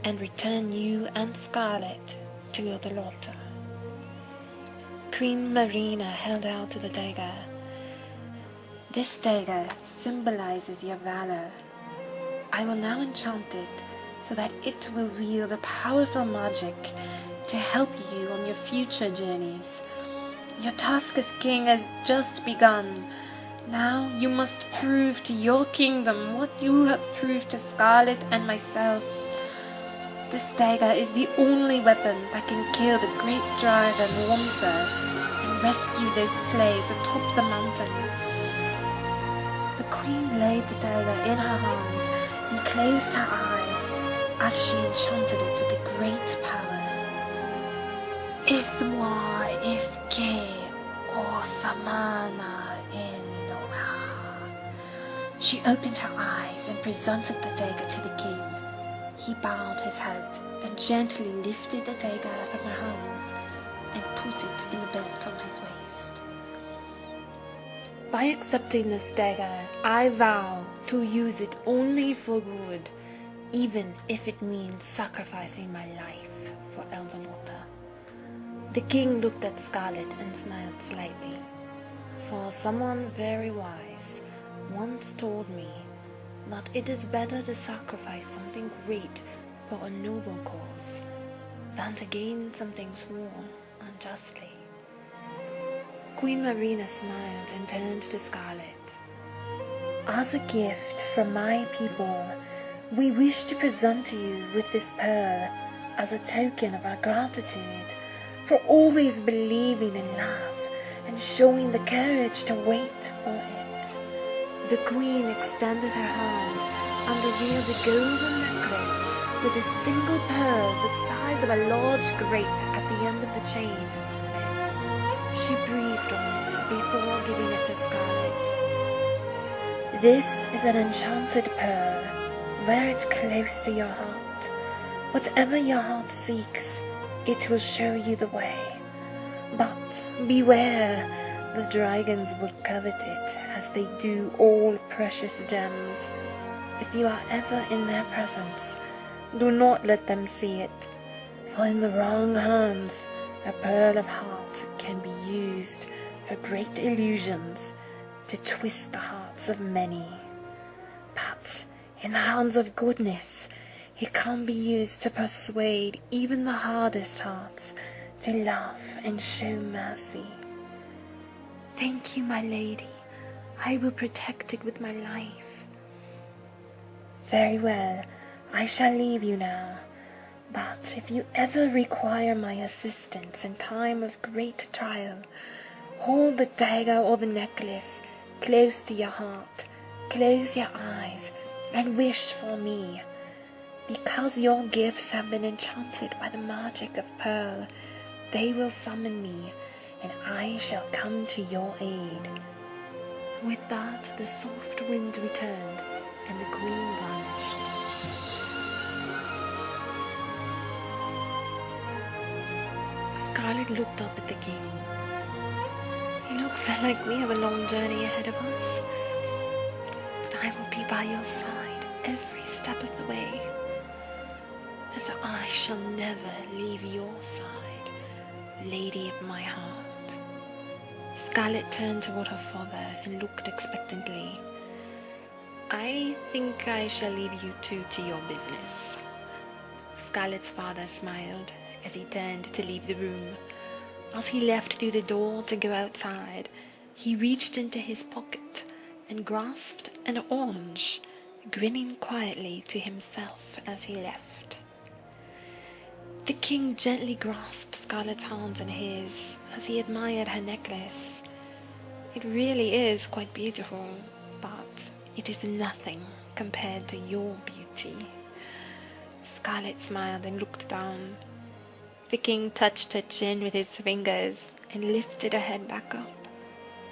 and return you and Scarlet to Eldalotta. Queen Marina held out the dagger. This dagger symbolizes your valor. I will now enchant it so that it will wield a powerful magic to help you on your future journeys. Your task as king has just begun. Now you must prove to your kingdom what you have proved to Scarlet and myself. This dagger is the only weapon that can kill the great dragon Wonsa and rescue those slaves atop the mountain. The queen laid the dagger in her hands and closed her eyes as she enchanted it with a great power. Ithmwa ithke othamana inoha. She opened her eyes and presented the dagger to the king. He bowed his head and gently lifted the dagger from her hands and put it in the belt on his waist. By accepting this dagger, I vow to use it only for good, even if it means sacrificing my life for Eldalotta. The king looked at Scarlet and smiled slightly, for someone very wise once told me that it is better to sacrifice something great for a noble cause than to gain something small unjustly. Queen Marina smiled and turned to Scarlet. As a gift from my people, we wish to present to you with this pearl as a token of our gratitude for always believing in love and showing the courage to wait for it. The queen extended her hand and revealed a golden necklace with a single pearl the size of a large grape at the end of the chain. She breathed on it before giving it to Scarlet. This is an enchanted pearl. Wear it close to your heart. Whatever your heart seeks, it will show you the way. But beware, the dragons will covet it as they do all precious gems. If you are ever in their presence, do not let them see it, for in the wrong hands, a pearl of heart can be used for great illusions to twist the hearts of many. But in the hands of goodness, it can be used to persuade even the hardest hearts to love and show mercy. Thank you, my lady. I will protect it with my life. Very well, I shall leave you now. But if you ever require my assistance in time of great trial, hold the dagger or the necklace close to your heart, close your eyes, and wish for me. Because your gifts have been enchanted by the magic of pearl, they will summon me, and I shall come to your aid. With that, the soft wind returned, and the queen vanished. Scarlet looked up at the king. He looks like we have a long journey ahead of us, but I will be by your side every step of the way, and I shall never leave your side, lady of my heart. Scarlet turned toward her father and looked expectantly. I think I shall leave you two to your business. Scarlet's father smiled as he turned to leave the room. As he left through the door to go outside, he reached into his pocket and grasped an orange, grinning quietly to himself as he left. The king gently grasped Scarlet's hands in his as he admired her necklace. It really is quite beautiful, but it is nothing compared to your beauty. Scarlet smiled and looked down. The king touched her chin with his fingers and lifted her head back up,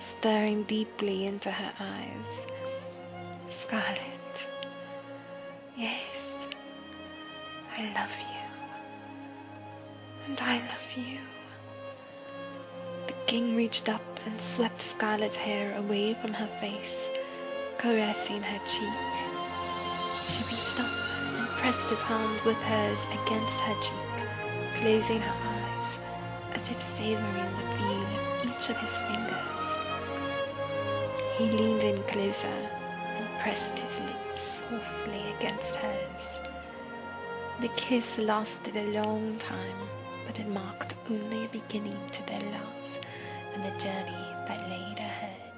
staring deeply into her eyes. Scarlet, yes, I love you, and I love you. The king reached up and swept Scarlet's hair away from her face, caressing her cheek. She reached up and pressed his hand with hers against her cheek, closing her eyes as if savoring the feel of each of his fingers. He leaned in closer and pressed his lips softly against hers. The kiss lasted a long time, but it marked only a beginning to their love and the journey that laid ahead.